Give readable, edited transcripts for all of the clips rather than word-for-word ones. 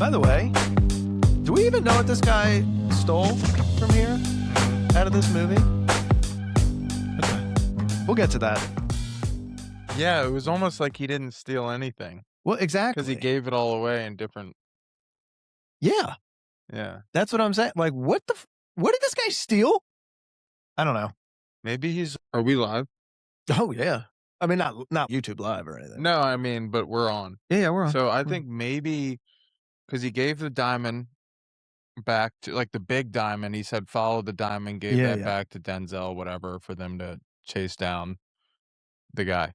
By the way, do we even know what this guy stole from here out of this movie? Okay. We'll get to that. Yeah, it was almost like he didn't steal anything. Well, exactly. Because he gave it all away in different... Yeah. Yeah. That's what I'm saying. Like, what did this guy steal? I don't know. Maybe he's... Are we live? Oh, yeah. I mean, not YouTube Live or anything. No, I mean, but we're on. Yeah, we're on. So I think maybe... Because he gave the diamond back to... Like, the big diamond, he said, follow the diamond, gave that back to Denzel, whatever, for them to chase down the guy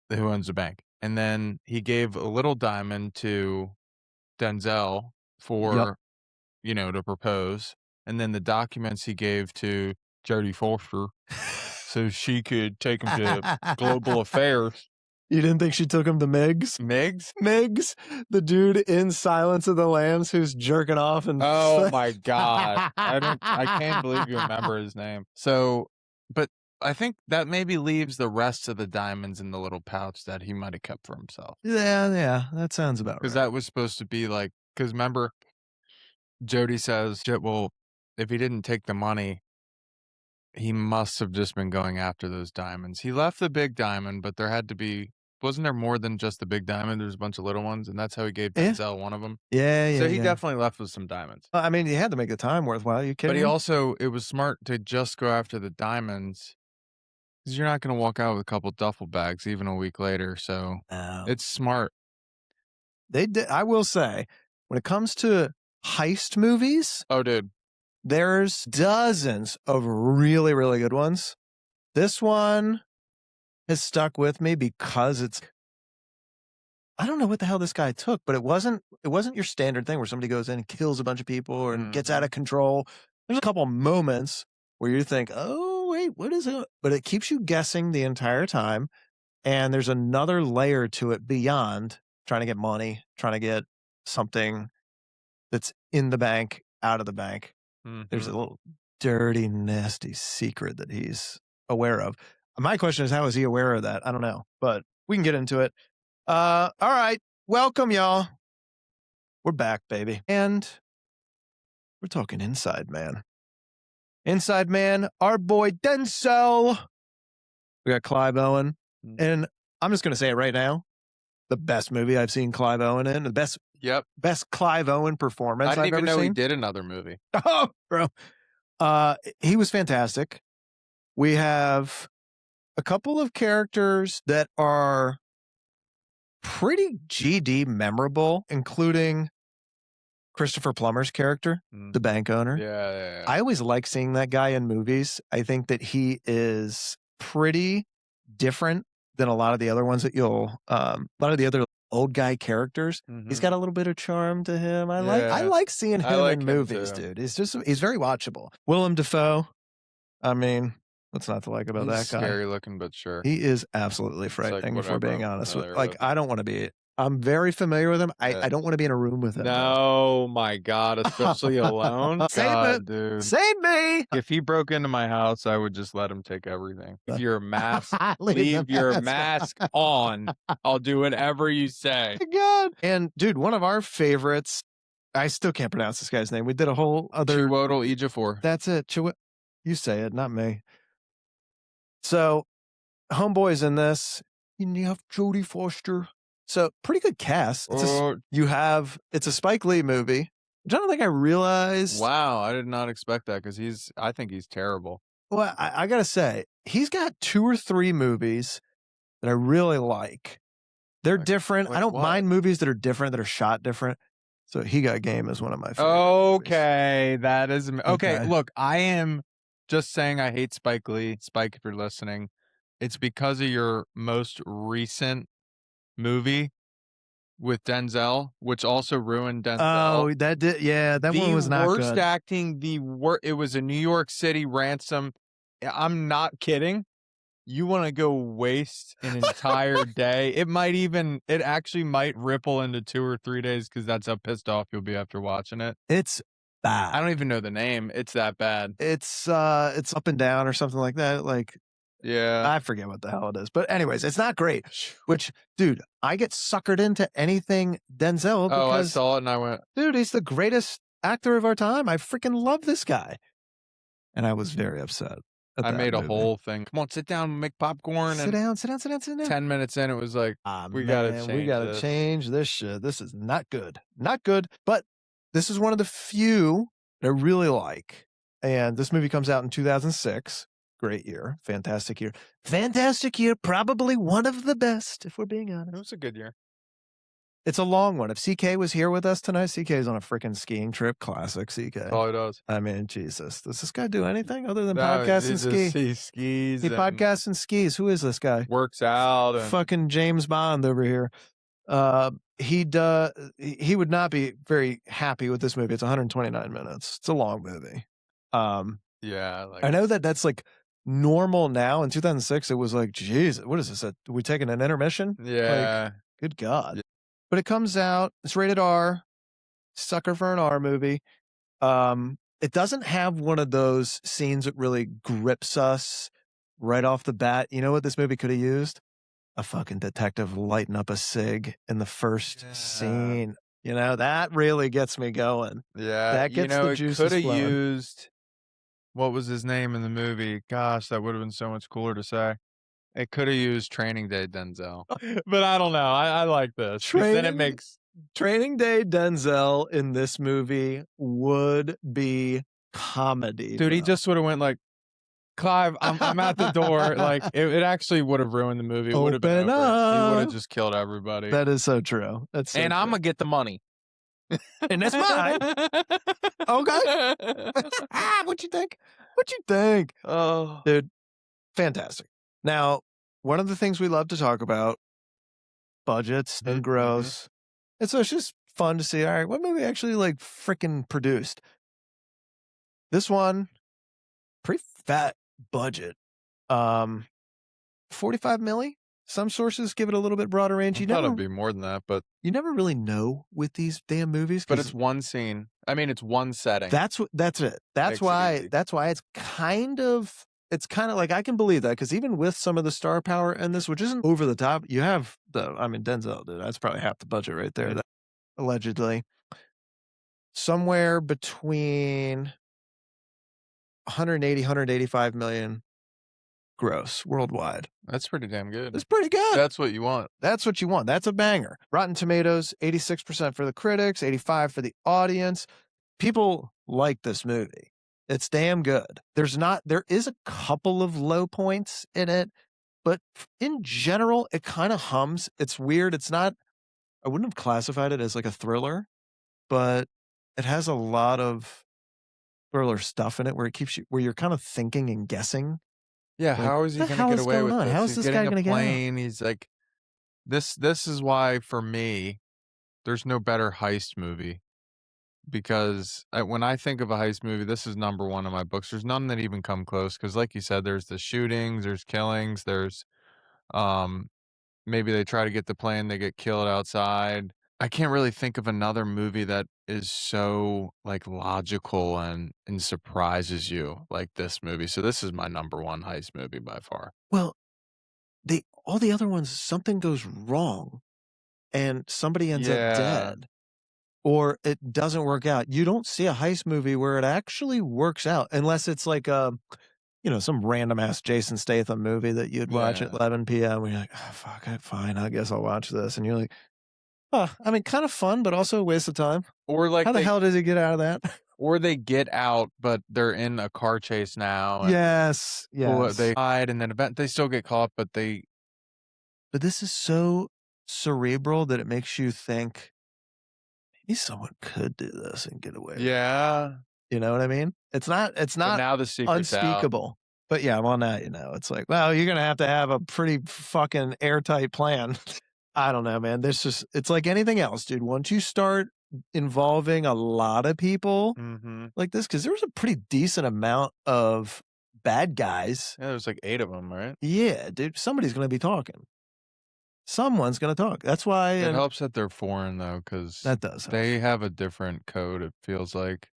who owns the bank. And then he gave a little diamond to Denzel for, to propose. And then the documents he gave to Jodie Foster so she could take him to global affairs. You didn't think she took him to Miggs? Miggs? The dude in Silence of the Lambs who's jerking off and... Oh my God. I can't believe you remember his name. So, but I think that maybe leaves the rest of the diamonds in the little pouch that he might have kept for himself. Yeah, that sounds about right. Because that was supposed to be like, because remember, Jodie says, well, if he didn't take the money, he must have just been going after those diamonds. He left the big diamond, but there had to be, wasn't there more than just the big diamond? There's a bunch of little ones, and that's how he gave Denzel one of them. Yeah. So he definitely left with some diamonds. I mean, he had to make the time worthwhile. You kidding? But he also, it was smart to just go after the diamonds. Because you're not going to walk out with a couple duffel bags even a week later. So it's smart. They did. I will say, when it comes to heist movies, oh, dude, there's dozens of really, really good ones. This one has stuck with me because it's, I don't know what the hell this guy took, but it wasn't your standard thing where somebody goes in and kills a bunch of people and gets out of control. There's a couple moments where you think, oh, wait, what is it? But it keeps you guessing the entire time. And there's another layer to it beyond trying to get money, trying to get something that's in the bank, out of the bank. There's a little dirty, nasty secret that he's aware of. My question is, how is he aware of that? I don't know, but we can get into it. All right. Welcome, y'all. We're back, baby. And we're talking Inside Man. Inside Man, our boy Denzel. We got Clive Owen. And I'm just going to say it right now. The best movie I've seen Clive Owen in. The best Clive Owen performance I've ever seen. I didn't even know he did another movie. Oh, bro. He was fantastic. We have a couple of characters that are pretty GD memorable, including Christopher Plummer's character, the bank owner. Yeah. I always like seeing that guy in movies. I think that he is pretty different than a lot of the other ones that a lot of the other old guy characters. He's got a little bit of charm to him. I like seeing him in movies, dude. He's very watchable. Willem Dafoe. I mean, what's not to like about that guy? Scary looking, but sure. He is absolutely frightening, if we're being honest. I don't want to be... I'm very familiar with him. I don't want to be in a room with him. No, my God, especially alone. God, dude. Save me. If he broke into my house, I would just let him take everything. If you're a mask, leave your mask on. I'll do whatever you say. Oh my God. And dude, one of our favorites, I still can't pronounce this guy's name. We did a whole other... Chiwetel Ejiofor. That's it. You say it, not me. So, Homeboy's in this. You have Jodie Foster. So, pretty good cast. It's a Spike Lee movie, which I don't think I realized. Wow, I did not expect that because I think he's terrible. Well, I got to say, he's got 2 or 3 movies that I really like. They're different. I don't mind movies that are different, that are shot different. So, He Got Game is one of my favorite movies. That is... Okay, look, I am just saying I hate Spike Lee. Spike, if you're listening, it's because of your most recent movie with Denzel, which also ruined Denzel. Oh, that did. Yeah, that one was not good. The worst acting, it was a New York City ransom. I'm not kidding. You want to go waste an entire day. It actually might ripple into 2 or 3 days because that's how pissed off you'll be after watching it. It's bad. I don't even know the name. It's that bad. It's Up and Down or something like that. Like Yeah. I forget what the hell it is. But anyways, it's not great. Which, dude, I get suckered into anything Denzel Oh, I because, saw it and I went, dude, he's the greatest actor of our time. I freaking love this guy. And I was very upset at I that made a movie. whole thing. Come on, sit down, make popcorn. Sit And down, sit down, sit down, sit down. 10 minutes in, it was like, we we gotta change this shit. This is not good. Not good. But this is one of the few that I really like. And this movie comes out in 2006. Great year. Fantastic year. Fantastic year. Probably one of the best, if we're being honest. It was a good year. It's a long one. If CK was here with us tonight, CK is on a freaking skiing trip. Classic CK. That's all he does. I mean, Jesus. Does this guy do anything other than No, podcast and ski? He skis. He podcasts and skis. Who is this guy? Works out. And Fucking James Bond over here. He would not be very happy with this movie. It's 129 minutes. It's a long movie. yeah. Like, I know that's like normal now. In 2006, it was like, geez, what is this? Are we taking an intermission? yeah. Like, good God. Yeah. But it comes out. It's rated R. Sucker for an R movie. It doesn't have one of those scenes that really grips us right off the bat. You know what this movie could have used? A fucking detective lighting up a cig in the first scene. You know, that really gets me going. Yeah. That gets the juices It could have flowing. used, what was his name in the movie? Gosh, that would have been so much cooler to say. It could have used Training Day Denzel. But I don't know. I like this. 'Cause then it makes Training Day Denzel in this movie would be comedy. Dude, he bro. just would have went like, Clive, I'm at the door. Like, it actually would have ruined the movie. It would have been Open over. He would have up. just killed everybody. That is so true. That's so and I'm true. gonna get the money. And that's mine. Okay. What you think? What you think? Oh, Dude, fantastic. Now, one of the things we love to talk about, budgets and gross. And so it's just fun to see, all right, what movie actually like freaking produced? This one, pretty fat budget. 45 milli. Some sources give it a little bit broader range. I thought it'd be more than that, but you never really know with these damn movies. But it's one scene. I mean, it's one setting. That's it. That's Makes why. it easy. That's why it's kind of like I can believe that because even with some of the star power in this, which isn't over the top, you have Denzel. Dude, that's probably half the budget right there. That, allegedly, somewhere between 180, 185 million gross worldwide. That's pretty damn good. It's pretty good. That's what you want. That's what you want. That's a banger. Rotten Tomatoes, 86% for the critics, 85% for the audience. People like this movie. It's damn good. There is a couple of low points in it, but in general, it kind of hums. It's weird. It's not, I wouldn't have classified it as like a thriller, but it has a lot of thriller stuff in it where you're kind of thinking and guessing. Yeah, Like, how is he what the going to hell get is away with going on? this? How is He's this getting guy a gonna get out? plane. He's like, this is why for me, there's no better heist movie. Because when I think of a heist movie, this is number one in my books. There's none that even come close. Because like you said, there's the shootings, there's killings, there's maybe they try to get the plane, they get killed outside. I can't really think of another movie that is so like logical and surprises you like this movie. So this is my number one heist movie by far. Well, all the other ones, something goes wrong and somebody ends up dead or it doesn't work out. You don't see a heist movie where it actually works out unless it's like some random ass Jason Statham movie that you'd watch at 11 p.m. where you're like, oh, fuck it, fine, I guess I'll watch this. And you're like, I mean, kind of fun, but also a waste of time. Or like, how the hell does he get out of that? Or they get out, but they're in a car chase now. Yes. They hide, and then they still get caught, but this is so cerebral that it makes you think maybe someone could do this and get away. Yeah. You know what I mean? It's not But now the secret's unspeakable. out. But yeah, well, now you know. It's like, well, you're going to have a pretty fucking airtight plan. I don't know, man. It's like anything else, dude. Once you start involving a lot of people like this, because there was a pretty decent amount of bad guys. Yeah, there's like 8 of them, right? Yeah, dude. Somebody's going to be talking. Someone's going to talk. That's why. It helps that they're foreign, though, because that does. They have a different code, it feels like.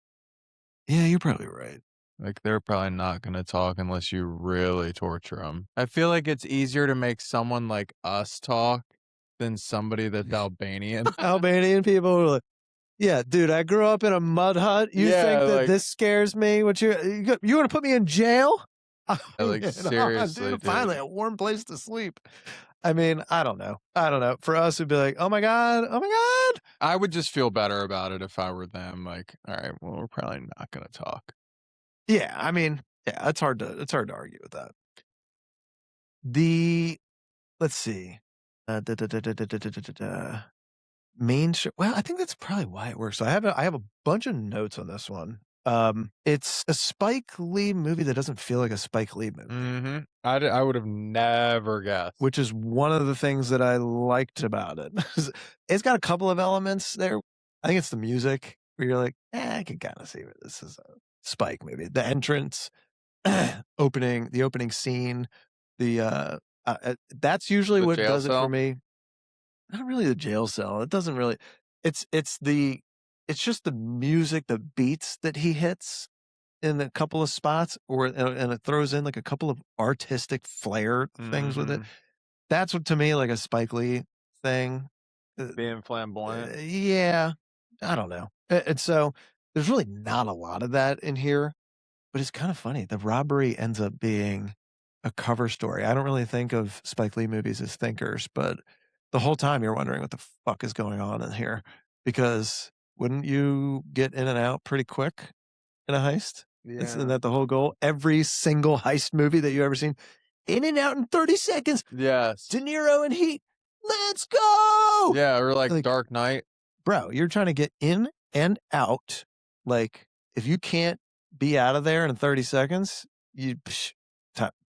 Yeah, you're probably right. Like, they're probably not gonna talk unless you really torture them. I feel like it's easier to make someone like us talk than somebody that's Albanian. Albanian people are like, yeah, dude, I grew up in a mud hut. You Yeah, think that like this scares me? What you want to put me in jail? like, seriously, Dude, finally dude. a warm place to sleep. I mean, I don't know. For us, it'd be like, oh my god, oh my god. I would just feel better about it if I were them, like, "Alright, well, we're probably not gonna talk." Yeah, I mean, yeah, it's hard to argue with that. The let's see. Da, da, da, da, da, da, da, da, da. Main show. Well, I think that's probably why it works. So I have a bunch of notes on this one. It's a Spike Lee movie that doesn't feel like a Spike Lee movie, Mhm. I would have never guessed. which is one of the things that I liked about it. It's got a couple of elements there. I think it's the music where you're like, I can kind of see where this is a Spike movie. The entrance, the opening scene, that's usually The what jail does it for cell? me. Not really the jail cell. It doesn't really. It's just the music, the beats that he hits in a couple of spots, and it throws in like a couple of artistic flair things with it. Mhm. That's what to me like a Spike Lee thing. Being flamboyant. Yeah, I don't know. And so there's really not a lot of that in here, but it's kind of funny. The robbery ends up being a cover story. I don't really think of Spike Lee movies as thinkers, but the whole time you're wondering what the fuck is going on in here because wouldn't you get in and out pretty quick in a heist? Isn't Yeah. that the whole goal? Every single heist movie that you've ever seen, in and out in 30 seconds. Yes. De Niro and Heat, let's go! Yeah, or like Like, Dark Knight. bro, you're trying to get in and out. Like, if you can't be out of there in 30 seconds,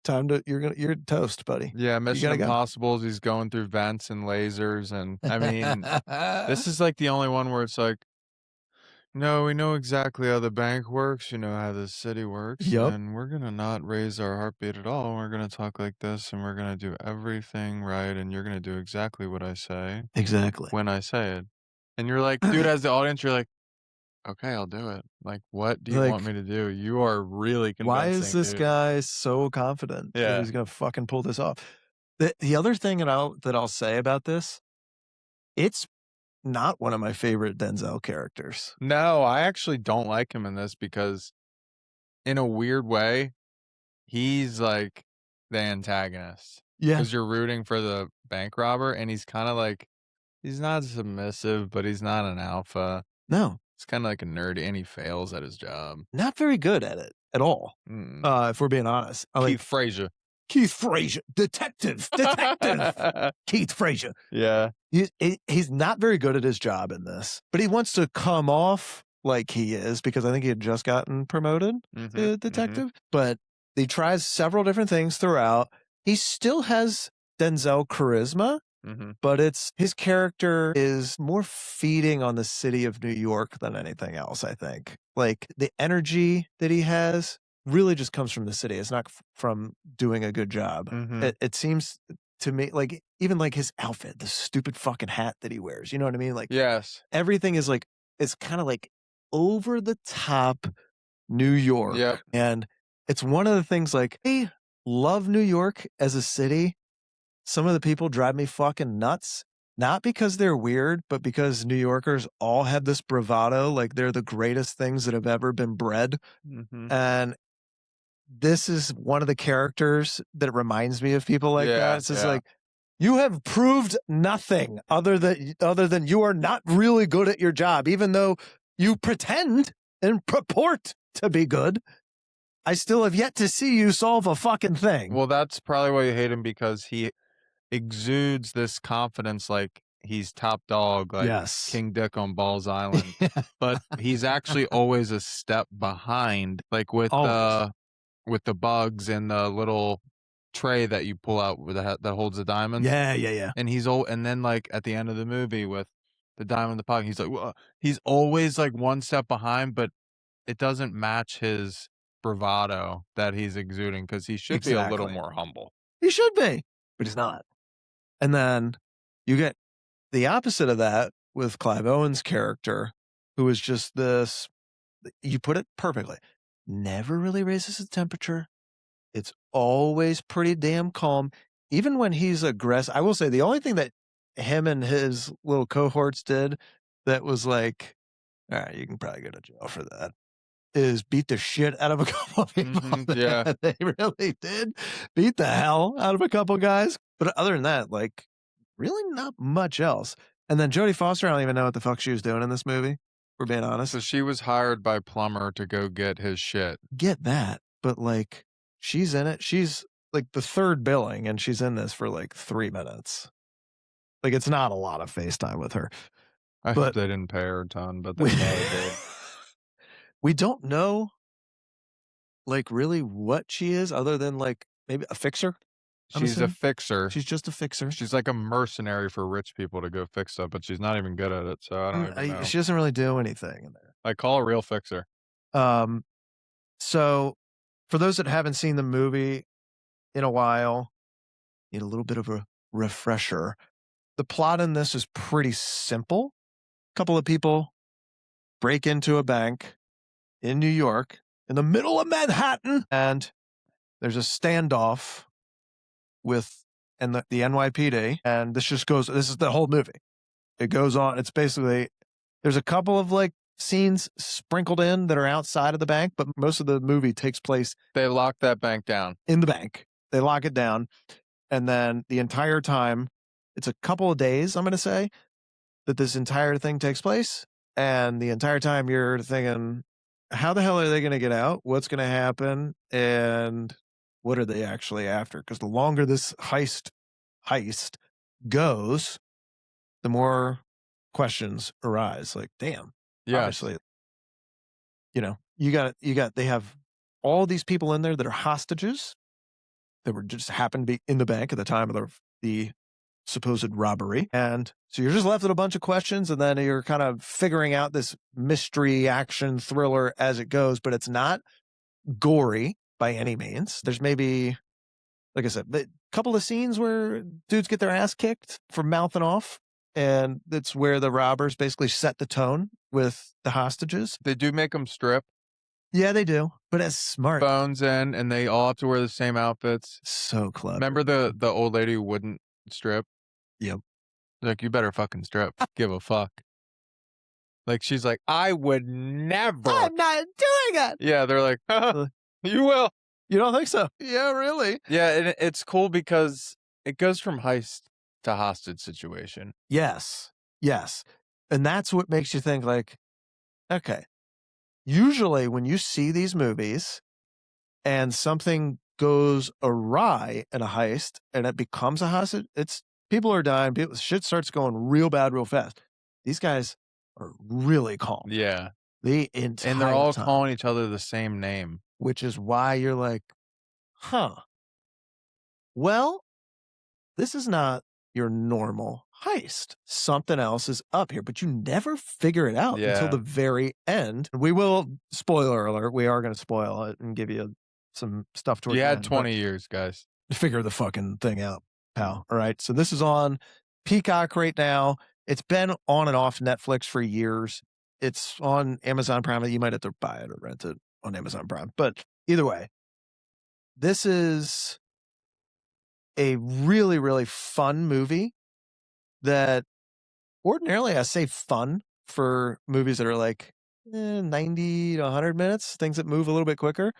time to you're toast, buddy. Yeah, You Mission gotta go. Impossible is he's going through vents and lasers, and I mean, this is like the only one where it's like, no, we know exactly how the bank works, you know how the city works, Yup. and we're gonna not raise our heartbeat at all. We're gonna talk like this, and we're gonna do everything right, and you're gonna do exactly what I say Exactly. when I say it. And you're like, dude, as the audience, you're like, okay, I'll do it. Like, what do you want Like, me to do? You are really why is convincing, this dude. guy so confident that Yeah. he's gonna fucking pull this off? The other thing that I'll say about this, it's not one of my favorite Denzel characters. No, I actually don't like him in this because in a weird way, he's like the antagonist. Yeah. Because you're rooting for the bank robber, and he's kind of like, he's not submissive, but he's not an alpha. No, It's kind of like a nerd, and he fails at his job. not very good at it at all. Mm. If we're being honest. Keith Frazier. Keith Frazier, detective, Keith Frazier. Yeah. He's not very good at his job in this, but he wants to come off like he is because I think he had just gotten promoted to detective. But he tries several different things throughout. He still has Denzel charisma, but his character is more feeding on the city of New York than anything else, I think. Like the energy that he has really just comes from the city. It's not from doing a good job. It seems to me like even like his outfit, the stupid fucking hat that he wears. You know what I mean? Like Yes. everything is like it's kind of like over the top New York. Yep. And it's one of the things like I love New York as a city. Some of the people drive me fucking nuts. Not because they're weird, but because New Yorkers all have this bravado, like they're the greatest things that have ever been bred. And this is one of the characters that reminds me of people like that. It's just like, you have proved nothing other than you are not really good at your job, even though you pretend and purport to be good. I still have yet to see you solve a fucking thing. Well, that's probably why you hate him, because he exudes this confidence like he's top dog, like King Dick on Balls Island. But he's actually always a step behind, like with the bugs and the little tray that you pull out that holds the diamonds. Yeah. And and then like at the end of the movie with the diamond in the pocket, he's like, well, he's always like one step behind, but it doesn't match his bravado that he's exuding, because he should be a little more humble. He should be, but he's not. And then you get the opposite of that with Clive Owen's character, who is just this, you put it perfectly. never really raises the temperature. It's always pretty damn calm. Even when he's aggressive, I will say the only thing that him and his little cohorts did that was like, all right, you can probably go to jail for that, is beat the shit out of a couple of people. Yeah. They really did beat the hell out of a couple guys. But other than that, like, really not much else. And then Jodie Foster, I don't even know what the fuck she was doing in this movie, for being honest. So she was hired by Plumber to go get his shit. Get that. But like, she's in it. She's like the third billing, and she's in this for like 3 minutes. Like, it's not a lot of FaceTime with her. I hope they didn't pay her a ton, but they probably did. We don't know, like, really what she is, other than like maybe a fixer. She's a fixer. She's just a fixer. She's like a mercenary for rich people to go fix stuff, but she's not even good at it, so I don't even know. She doesn't really do anything in there. I call a real fixer. So for those that haven't seen the movie in a while, need a little bit of a refresher. The plot in this is pretty simple. A couple of people break into a bank in New York, in the middle of Manhattan, and there's a standoff with the NYPD, and this is the whole movie. It goes on. It's basically, there's a couple of like scenes sprinkled in that are outside of the bank, but most of the movie takes place. They lock that bank down. In the bank. They lock it down. And then the entire time, it's a couple of days, I'm going to say, that this entire thing takes place. And the entire time you're thinking, how the hell are they going to get out? What's going to happen? And what are they actually after? Because the longer this heist goes, the more questions arise. Like, damn, obviously, they have all these people in there that are hostages that were just happened to be in the bank at the time of the supposed robbery. And so you're just left with a bunch of questions, and then you're kind of figuring out this mystery action thriller as it goes, but it's not gory by any means. There's maybe, like I said, a couple of scenes where dudes get their ass kicked for mouthing off, and that's where the robbers basically set the tone with the hostages. They do make them strip. Yeah, they do, but it's smart. Phones in, and they all have to wear the same outfits. So clever. Remember the old lady who wouldn't strip? Yep. Like, you better fucking strip. Give a fuck. Like, she's like, I would never. I'm not doing it. Yeah, they're like, you will. You don't think so? Yeah, really? Yeah, and it's cool because it goes from heist to hostage situation. Yes. And that's what makes you think, like, okay, usually when you see these movies and something goes awry in a heist and it becomes a hostage, people are dying, shit starts going real bad real fast. These guys are really calm. Yeah. And they're all calling each other the same name. Which is why you're like, well, this is not your normal heist. Something else is up here, but you never figure it out until the very end. We will, spoiler alert, we are going to spoil it and give you some stuff towards the end. You had 20 years, guys. To figure the fucking thing out, pal. All right. So this is on Peacock right now. It's been on and off Netflix for years. It's on Amazon Prime. You might have to buy it or rent it on Amazon Prime. But either way, this is a really, really fun movie that ordinarily I say fun for movies that are like 90 to 100 minutes, things that move a little bit quicker.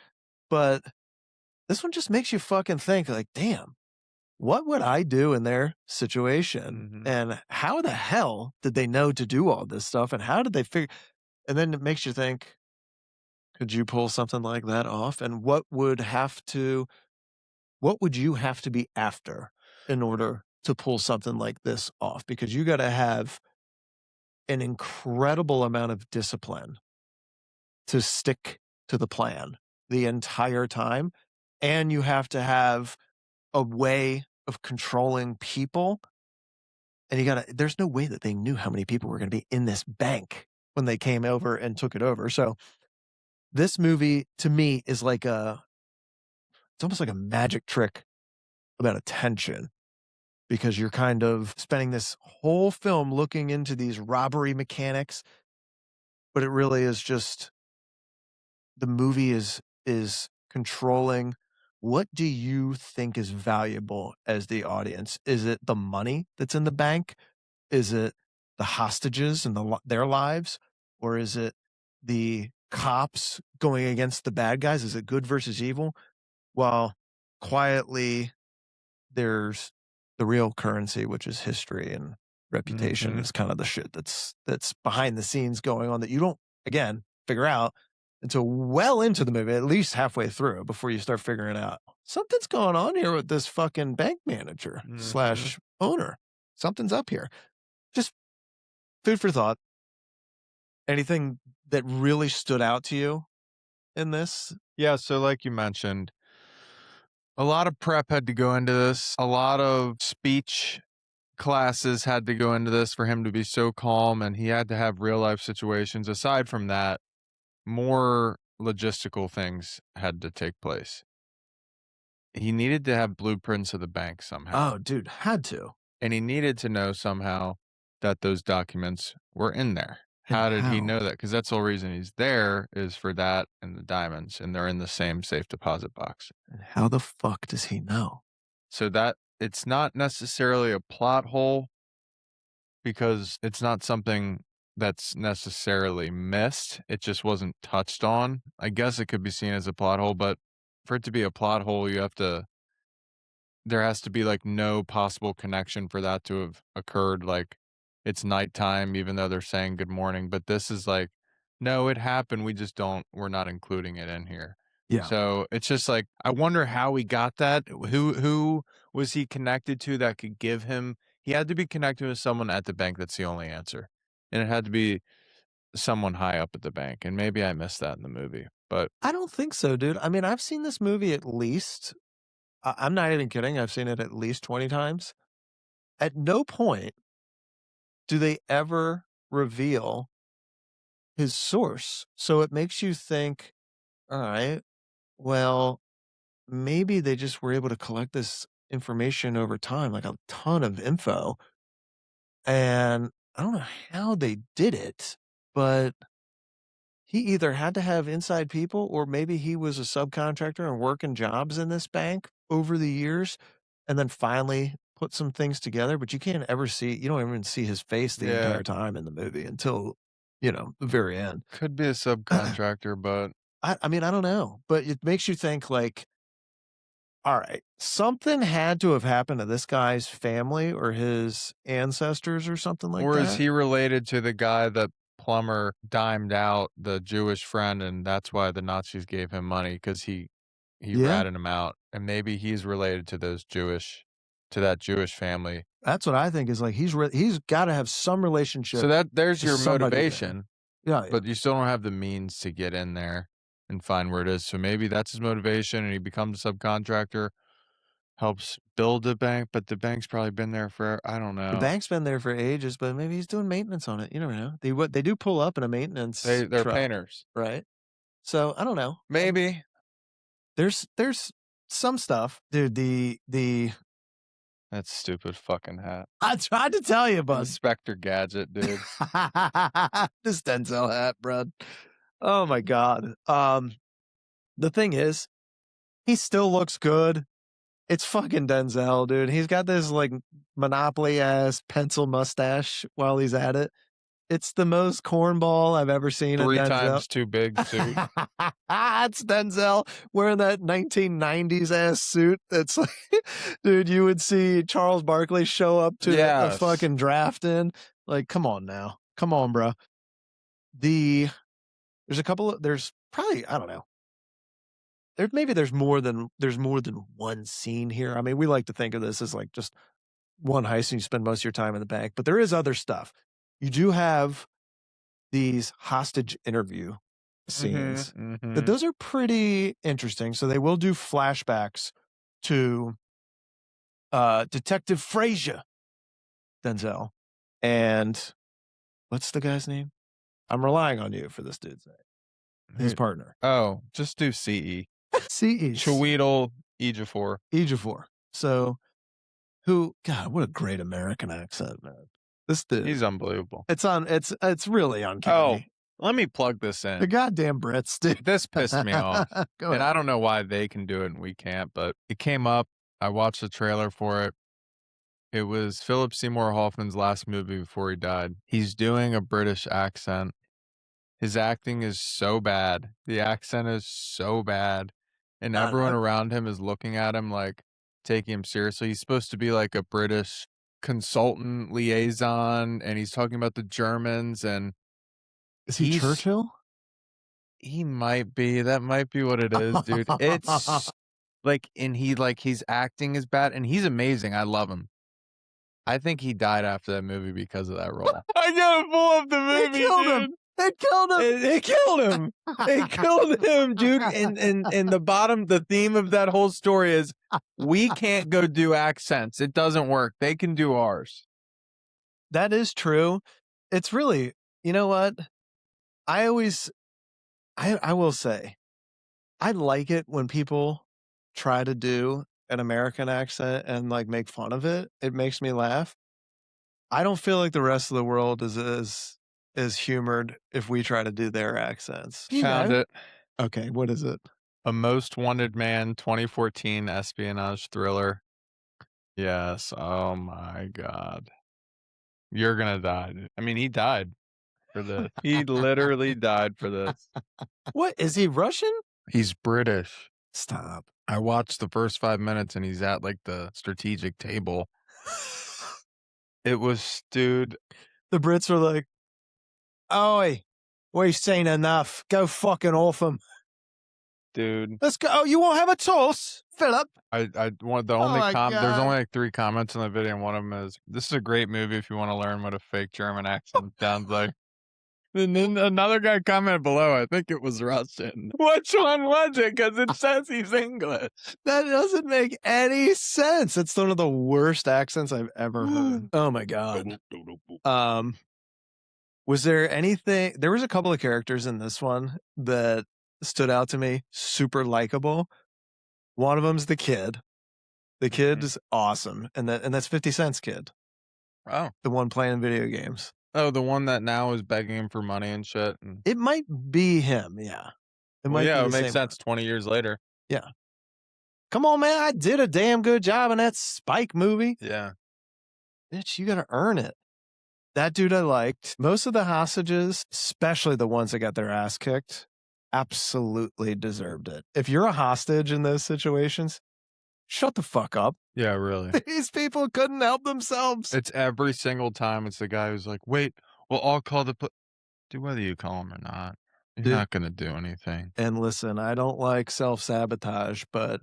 But this one just makes you fucking think, like, damn, what would I do in their situation? Mm-hmm. And how the hell did they know to do all this stuff? And how did they figure? And then it makes you think, could you pull something like that off? And what would you have to be after in order to pull something like this off? Because you got to have an incredible amount of discipline to stick to the plan the entire time. And you have to have a way of controlling people. And there's no way that they knew how many people were going to be in this bank when they came over and took it over. So this movie to me is like it's almost like a magic trick about attention, because you're kind of spending this whole film looking into these robbery mechanics, but it really is just the movie is controlling. What do you think is valuable as the audience? Is it the money that's in the bank? Is it the hostages and their lives? Or is it the cops going against the bad guys? Is it good versus evil? While quietly there's the real currency, which is history and reputation is kind of the shit that's behind the scenes going on that you don't, again, figure out until well into the movie, at least halfway through, before you start figuring out something's going on here with this fucking bank manager slash owner. Something's up here. Just food for thought. Anything that really stood out to you in this? Yeah, so like you mentioned, a lot of prep had to go into this. A lot of speech classes had to go into this for him to be so calm, and he had to have real life situations. Aside from that, more logistical things had to take place. He needed to have blueprints of the bank somehow. Oh, dude, had to. And he needed to know somehow that those documents were in there. How did he know that? Because that's the whole reason he's there, is for that and the diamonds, and they're in the same safe deposit box. And how the fuck does he know? So that it's not necessarily a plot hole, because it's not something that's necessarily missed. It just wasn't touched on. I guess it could be seen as a plot hole, but for it to be a plot hole, there has to be like no possible connection for that to have occurred. Like it's nighttime, even though they're saying good morning. But this is like, no, it happened. We're not including it in here. Yeah. So it's just like, I wonder how he got that. Who was he connected to that could give him? He had to be connected with someone at the bank. That's the only answer. And it had to be someone high up at the bank. And maybe I missed that in the movie, but I don't think so, dude. I mean, I've seen this movie at least, I'm not even kidding. I've seen it at least 20 times. At no point do they ever reveal his source. So it makes you think, all right, well, maybe they just were able to collect this information over time, like a ton of info. And I don't know how they did it, but he either had to have inside people or maybe he was a subcontractor and working jobs in this bank over the years and then finally put some things together. But you can't ever see, you don't even see his face the entire time in the movie until, the very end. Could be a subcontractor, but I mean, I don't know, but it makes you think like, all right, something had to have happened to this guy's family or his ancestors or something like that. Or is he related to the guy that Plumber dimed out, the Jewish friend, and that's why the Nazis gave him money, because he ratted him out, and maybe he's related to that Jewish family. That's what I think is like he's got to have some relationship. So there's your motivation. Yeah, but you still don't have the means to get in there and find where it is. So maybe that's his motivation, and he becomes a subcontractor, helps build the bank, but the bank's probably been there for, I don't know. The bank's been there for ages, but maybe he's doing maintenance on it. You never know. They do pull up in a maintenance. They're truck, painters, right? So I don't know. Maybe there's some stuff, dude. The that stupid fucking hat. I tried to tell you, bud. Inspector Gadget, dude. This Denzel hat, bro. Oh my god. The thing is, he still looks good. It's fucking Denzel, dude. He's got this like Monopoly ass pencil mustache while he's at it. It's the most cornball I've ever seen. 3 times too big suit. It's Denzel wearing that 1990s ass suit. That's like, dude, you would see Charles Barkley show up to the fucking draft in. Like, come on now. Come on, bro. There's probably, I don't know. There's more than one scene here. I mean, we like to think of this as like just one heist and you spend most of your time in the bank, but there is other stuff. You do have these hostage interview scenes. But those are pretty interesting. So they will do flashbacks to Detective Frazier, Denzel, and what's the guy's name? I'm relying on you for this dude's name. His partner. Oh, just do CE. CE. Chiweedle Ejiofor. Ejiofor. So, God, what a great American accent, man. This dude. He's unbelievable. It's really uncanny. Let me plug this The in. goddamn Brits, dude. This pissed me off. Go And ahead. I don't know why they can do it and we can't, but it came up. I watched the trailer for it. It was Philip Seymour Hoffman's last movie before he died. He's doing a British accent. His acting is so bad. The accent is so bad. And everyone around him is looking at him like taking him seriously. He's supposed to be like a British consultant liaison, and he's talking about the Germans, and is he Churchill? He might be. That might be what it is, dude. It's like, and he's acting is bad, and he's amazing. I love him. I think he died after that movie because of that role. I gotta pull up the movie, They killed dude. him. They killed him. They killed him. They killed him, dude. And the theme of that whole story is we can't go do accents. It doesn't work. They can do ours. That is true. It's really, you know what? I will say, I like it when people try to do an American accent and like make fun of it. It makes me laugh. I don't feel like the rest of the world is as humored if we try to do their accents. Found it. Okay, what is it? A Most Wanted Man 2014 espionage thriller. Yes. Oh my God. You're gonna die. I mean, he died for this. He literally died for this. What? Is he Russian? He's British. Stop. I watched the first 5 minutes and he's at like the strategic table. It was, dude. The Brits were like, "Oi, we've seen enough. Go fucking off him, dude." Let's go. Oh, you won't have a toss, Philip? I want the only there's only like 3 comments in the video, and one of them is, "This is a great movie if you want to learn what a fake German accent sounds like." And then another guy commented below, I think it was Russian. Which one was it? Because it says he's English. That doesn't make any sense. It's one of the worst accents I've ever heard. Oh my God. Was there anything? There was a couple of characters in this one that stood out to me, super likable. One of them's the kid. The kid is awesome, and that's 50 Cent's kid. Oh, the one playing video games. Oh, the one that now is begging him for money and shit. And it might be him, yeah. It makes sense. 20 years later. Yeah. Come on, man! I did a damn good job in that Spike movie. Yeah, bitch, you gotta earn it. That dude I liked. Most of the hostages, especially the ones that got their ass kicked, absolutely deserved it. If you're a hostage in those situations, shut the fuck up. Yeah, really. These people couldn't help themselves. It's every single time. It's the guy who's like, wait, well, I'll call the dude, whether you call him or not, you're not going to do anything. And listen, I don't like self-sabotage, but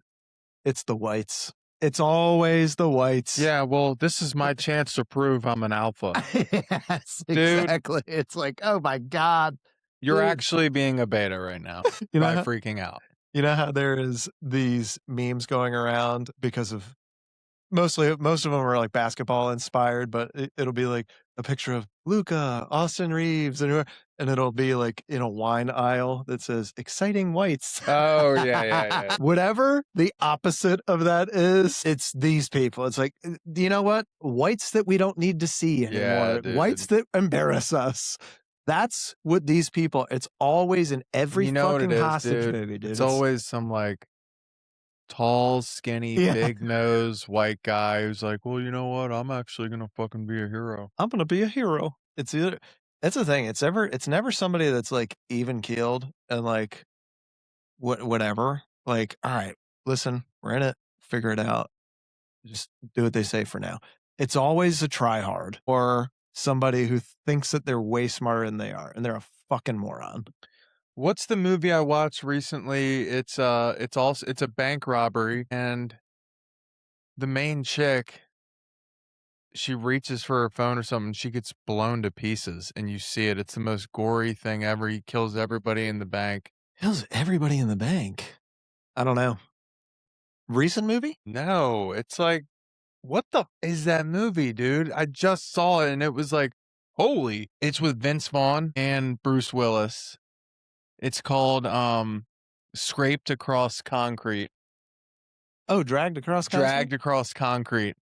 it's the whites. It's always the whites. Yeah, well, this is my chance to prove I'm an alpha. Yes, dude. Exactly. It's like, oh my God. You're actually being a beta right now by freaking out. You know how there is these memes going around because of most of them are like basketball inspired, but it'll be like a picture of Luka, Austin Reeves, and it'll be like in a wine aisle that says exciting whites. Oh, yeah. Whatever the opposite of that is, it's these people. It's like, you know what? Whites that we don't need to see anymore. Yeah, whites that embarrass us. That's what these people, it's always in every fucking hostage movie, dude. It's always some like tall, skinny, big nose white guy who's like, well, you know what? I'm actually going to fucking be a hero. I'm going to be a hero. That's the thing. It's never somebody that's like even keeled and like whatever. Like, all right, listen, we're in it. Figure it out. Just do what they say for now. It's always a tryhard or somebody who thinks that they're way smarter than they are, and they're a fucking moron. What's the movie I watched recently? It's a bank robbery, and the main chick, she reaches for her phone or something, she gets blown to pieces, and you see it. It's the most gory thing ever. He kills everybody in the bank. Kills everybody in the bank? I don't know. Recent movie? No, it's like, what the is that movie, dude? I just saw it and it was like, holy. It's with Vince Vaughn and Bruce Willis. It's called Scraped Across Concrete. Oh, Dragged Across Concrete? Dragged Across Concrete.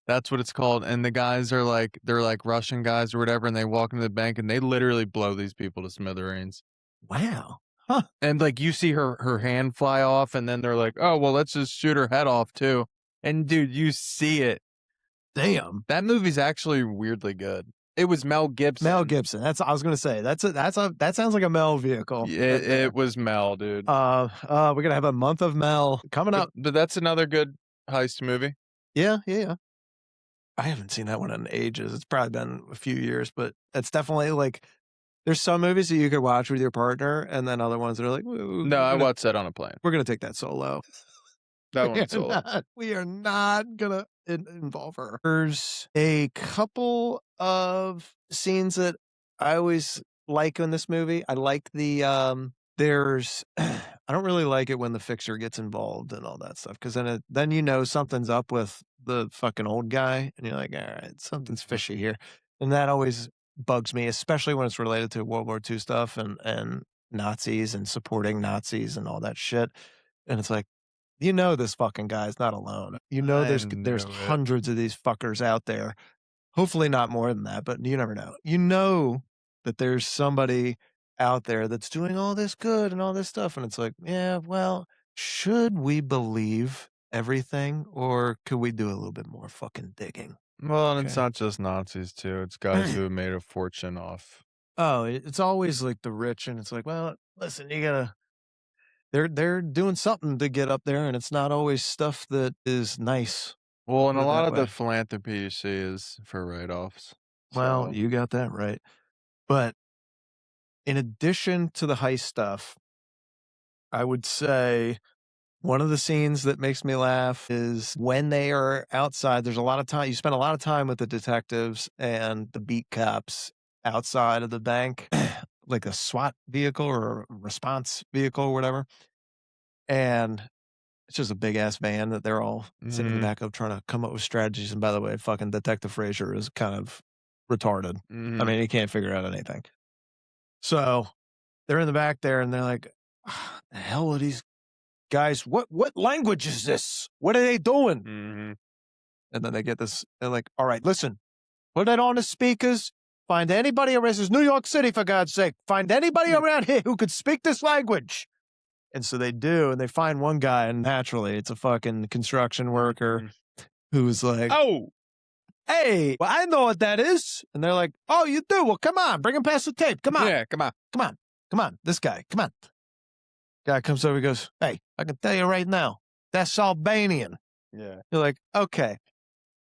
That's what it's called, and the guys are like they're like Russian guys or whatever, and they walk into the bank, and they literally blow these people to smithereens. Wow. Huh. And, like, you see her hand fly off, and then they're like, "Oh, well, let's just shoot her head off too." And, dude, you see it. Damn. That movie's actually weirdly good. It was Mel Gibson. Mel Gibson. I was gonna say that sounds like a Mel vehicle. It was Mel, dude. We're gonna have a month of Mel coming up. But that's another good heist movie. Yeah. I haven't seen that one in ages. It's probably been a few years, but it's definitely like there's some movies that you could watch with your partner, and then other ones that are like, no, I watched that on a plane. We're gonna take that solo. That one's solo. We are not gonna involve her. There's a couple of scenes that I always like in this movie. I like the there's I don't really like it when the fixer gets involved and all that stuff, because then you know something's up with the fucking old guy, and you're like, all right, something's fishy here, and that always bugs me, especially when it's related to World War II stuff and Nazis and supporting Nazis and all that shit. And it's like, you know, this fucking guy's not alone. You know, there's hundreds of these fuckers out there. Hopefully not more than that, but you never know. You know that there's somebody out there that's doing all this good and all this stuff. And it's like, yeah, well, should we believe everything, or could we do a little bit more fucking digging? Well, and it's not just Nazis too. It's guys who have made a fortune off. Oh, it's always like the rich, and it's like, well, listen, you gotta. They're doing something to get up there, and it's not always stuff that is nice. Well, and a lot of the philanthropy you see is for write-offs. Well, you got that right. But in addition to the heist stuff, I would say one of the scenes that makes me laugh is when they are outside. There's a lot of time. You spend a lot of time with the detectives and the beat cops outside of the bank, like a SWAT vehicle or a response vehicle or whatever. And it's just a big ass van that they're all sitting in the back of trying to come up with strategies. And by the way, fucking Detective Frazier is kind of retarded. I mean, he can't figure out anything. So they're in the back there, and they're like, the hell are these guys? What language is this? What are they doing? And then they get this. They're like, all right, listen, put it on the speakers. Find anybody around. This is New York City, for God's sake. Find anybody around here who could speak this language. And so they do, and they find one guy, and naturally, it's a fucking construction worker who's like, oh, hey, well, I know what that is. And they're like, oh, you do? Well, come on, bring him past the tape. Come on. Yeah, come on. This guy, come on. Guy comes over, he goes, hey, I can tell you right now, that's Albanian. Yeah. You're like, okay.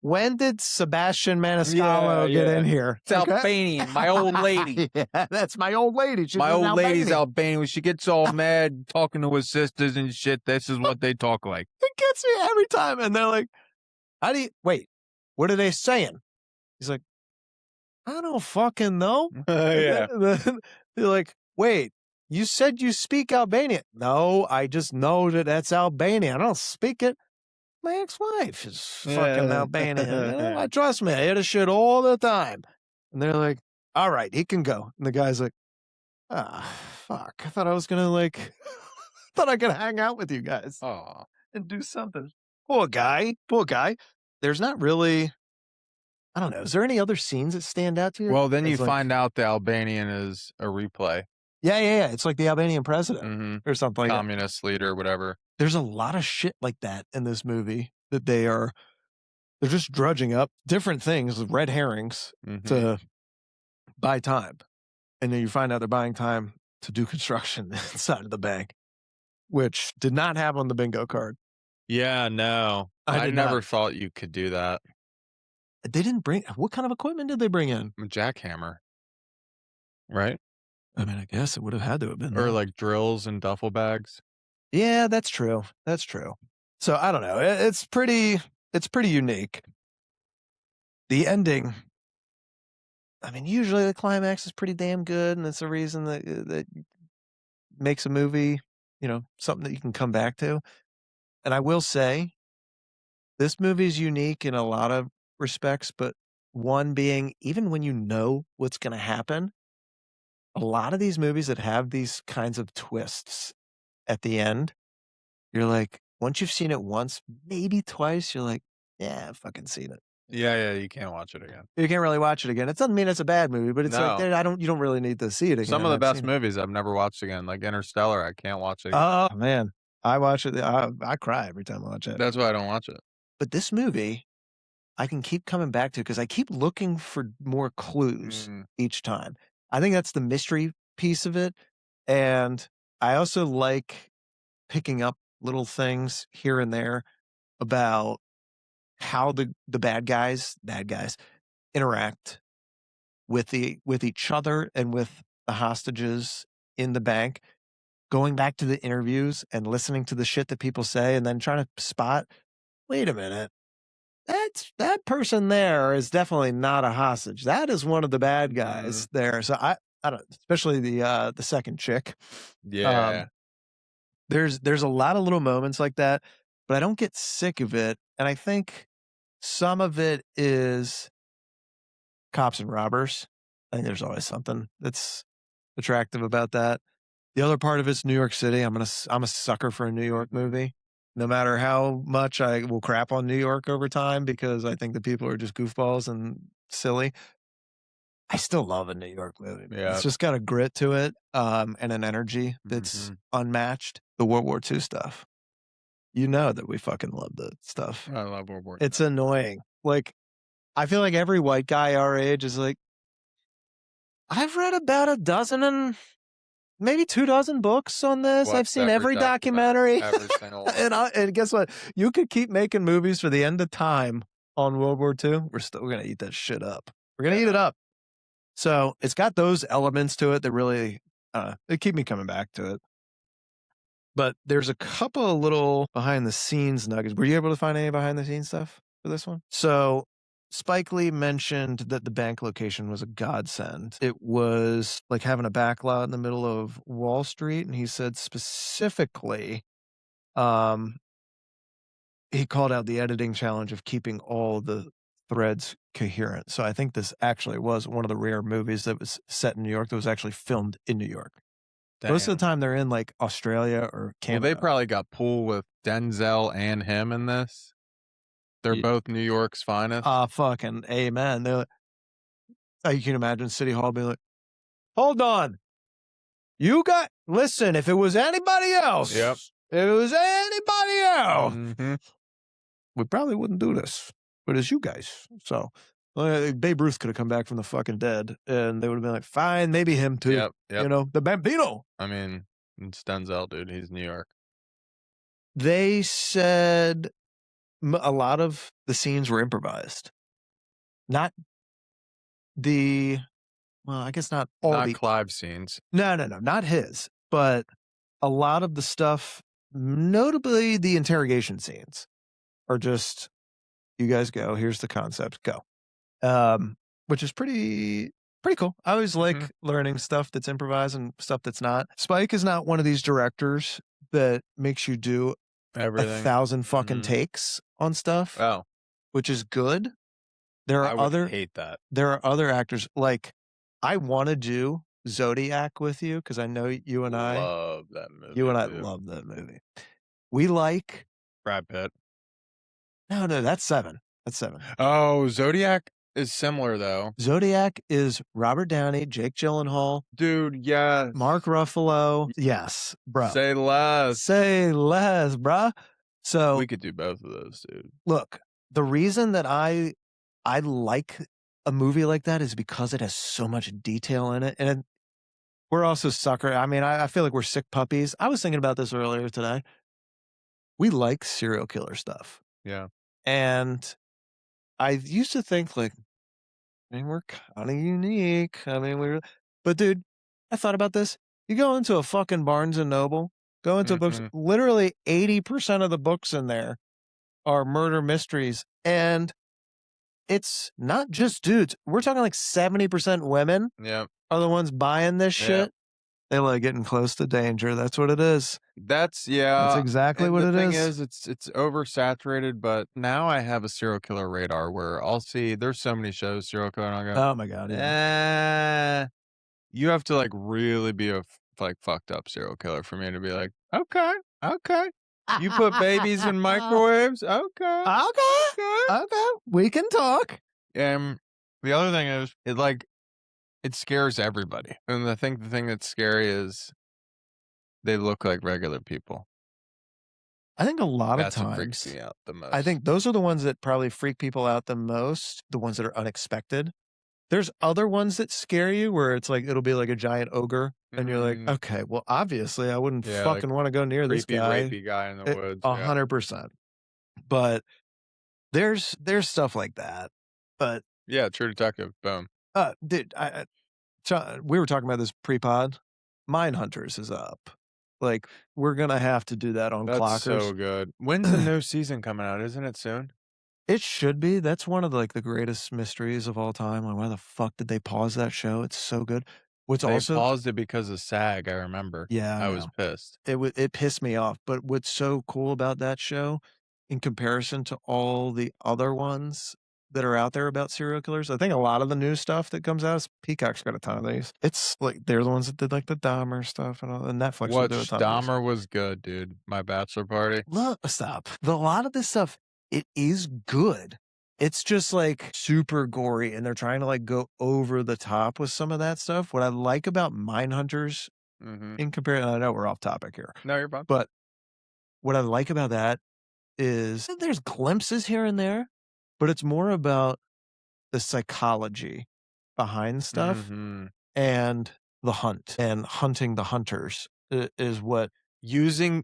When did Sebastian Maniscalco get in here? It's Albanian, my old lady. Yeah, that's my old lady. My old lady's Albanian. When she gets all mad talking to her sisters and shit, this is what they talk like. It gets me every time. And they're like, wait, what are they saying? He's like, I don't fucking know. Yeah. They're like, wait, you said you speak Albanian. No, I just know that that's Albanian. I don't speak it. My ex-wife is fucking Albanian. Trust me, I hear this shit all the time. And they're like, all right, he can go. And the guy's like, fuck. I thought I was going to thought I could hang out with you guys and do something. Poor guy. There's not really, I don't know. Is there any other scenes that stand out to you? Well, then you find out the Albanian is a replay. Yeah. It's like the Albanian president or something like communist leader, whatever. There's a lot of shit like that in this movie that they're just drudging up different things, red herrings, to buy time. And then you find out they're buying time to do construction inside of the bank, which did not have on the bingo card. Yeah, no. I never thought you could do that. They didn't bring, what kind of equipment did they bring in? A jackhammer. Right? I mean, I guess it would have had to have been. Or like drills and duffel bags. Yeah, that's true. So I don't know. It's pretty unique. The ending, I mean, usually the climax is pretty damn good, and it's a reason that makes a movie, something that you can come back to. And I will say, this movie is unique in a lot of respects, but one being, even when you know what's going to happen, a lot of these movies that have these kinds of twists at the end, you're like, once you've seen it once, maybe twice, you're like, yeah, I've fucking seen it. Yeah, you can't watch it again. You can't really watch it again. It doesn't mean it's a bad movie, but it's like No. you don't really need to see it again. Some of the I've best seen it. movies I've never watched again, like Interstellar, I can't watch it again. Oh, man. I watch it. I cry every time I watch it. That's why I don't watch it. But this movie, I can keep coming back to because I keep looking for more clues each time. I think that's the mystery piece of it. And I also like picking up little things here and there about how the bad guys interact with each other and with the hostages in the bank, going back to the interviews and listening to the shit that people say and then trying to spot, wait a minute, that person there is definitely not a hostage. That is one of the bad guys there. So I don't, especially the second chick. Yeah. There's a lot of little moments like that, but I don't get sick of it. And I think some of it is cops and robbers. I think there's always something that's attractive about that. The other part of it's New York City. I'm a sucker for a New York movie. No matter how much I will crap on New York over time because I think the people are just goofballs and silly, I still love a New York movie. Yeah. It's just got a grit to it, and an energy that's unmatched. The World War II stuff. You know that we fucking love the stuff. I love World War II. It's annoying. Like, I feel like every white guy our age is like, I've read about 12 and maybe 24 books on this. I've seen every documentary. Every single one. And guess what? You could keep making movies for the end of time on World War II. We're going to eat that shit up. We're going to eat it up. So it's got those elements to it that really they keep me coming back to it. But there's a couple of little behind the scenes nuggets. Were you able to find any behind the scenes stuff for this one? So Spike Lee mentioned that the bank location was a godsend. It was like having a back lot in the middle of Wall Street. And he said specifically, he called out the editing challenge of keeping all the threads coherent. So I think this actually was one of the rare movies that was set in New York that was actually filmed in New York. Damn. Most of the time they're in like Australia or Canada. Well, they probably got pulled with Denzel and him in this. They're both New York's finest. Fucking amen. They're like, you can imagine City Hall being like, hold on. Listen, if it was anybody else, we probably wouldn't do this. But it's you guys. So Babe Ruth could have come back from the fucking dead and they would have been like, fine, maybe him too. Yep. You know, the Bambino. I mean, it's Denzel, dude. He's New York. They said a lot of the scenes were improvised. Not I guess not all not Clive scenes. No, not his. But a lot of the stuff, notably the interrogation scenes, are just, you guys go, here's the concept, go. Which is pretty cool. I always like learning stuff that's improvised and stuff that's not. Spike is not one of these directors that makes you do everything. 1,000 fucking takes on stuff. Oh. Which is good. I would hate that. There are other actors, like, I want to do Zodiac with you because I know you and I love that movie. You and I love that movie. We like Brad Pitt. No, that's 7. That's 7. Oh, Zodiac is similar though. Zodiac is Robert Downey, Jake Gyllenhaal, dude. Yes, Mark Ruffalo. Yes, bro. Say less. Say less, bro. So we could do both of those, dude. Look, the reason that I like a movie like that is because it has so much detail in it, and we're also sucker. I mean, I feel like we're sick puppies. I was thinking about this earlier today. We like serial killer stuff. Yeah. And I used to think like, I mean, we're kind of unique. I mean, but dude, I thought about this. You go into a fucking Barnes and Noble, go into books, literally 80% of the books in there are murder mysteries. And it's not just dudes. We're talking like 70% women are the ones buying this shit. They like getting close to danger. That's what it is. That's exactly what it is. The thing is, it's oversaturated. But now I have a serial killer radar where I'll see. There's so many shows serial killer, and I'll go, oh my god, yeah. You have to like really be a fucked up serial killer for me to be like, okay. You put babies in microwaves, okay. Okay, we can talk. And the other thing is, it scares everybody. And I think the thing that's scary is they look like regular people. I think a lot of That's what freaks times, me out the most. I think those are the ones that probably freak people out the most, the ones that are unexpected. There's other ones that scare you where it's like, it'll be like a giant ogre, and you're like, okay, well, obviously, I wouldn't fucking want to go near this creepy, guy. rapey guy in the woods. 100%. But there's stuff like that. But yeah, True Detective. Boom. dude, we were talking about this pre-pod. Mindhunters is up. Like, we're gonna have to do that on That's Clockers. so good. When's the new season coming out? Isn't it soon? It should be. That's one of the greatest mysteries of all time. Like, why the fuck did they pause that show? It's so good. They paused it because of SAG, I remember. Yeah, I was pissed. It pissed me off. But what's so cool about that show, in comparison to all the other ones that are out there about serial killers, I think a lot of the new stuff that comes out is Peacock's got a ton of these. It's like they're the ones that did like the Dahmer stuff and all, and Netflix will do a ton of these. Dahmer was good, dude. My bachelor party. Look, stop. A lot of this stuff, it is good. It's just like super gory, and they're trying to like go over the top with some of that stuff. What I like about Mindhunters, in comparison, I know we're off topic here. No, you're fine. But what I like about that is there's glimpses here and there, but it's more about the psychology behind stuff and the hunt and hunting the hunters is what using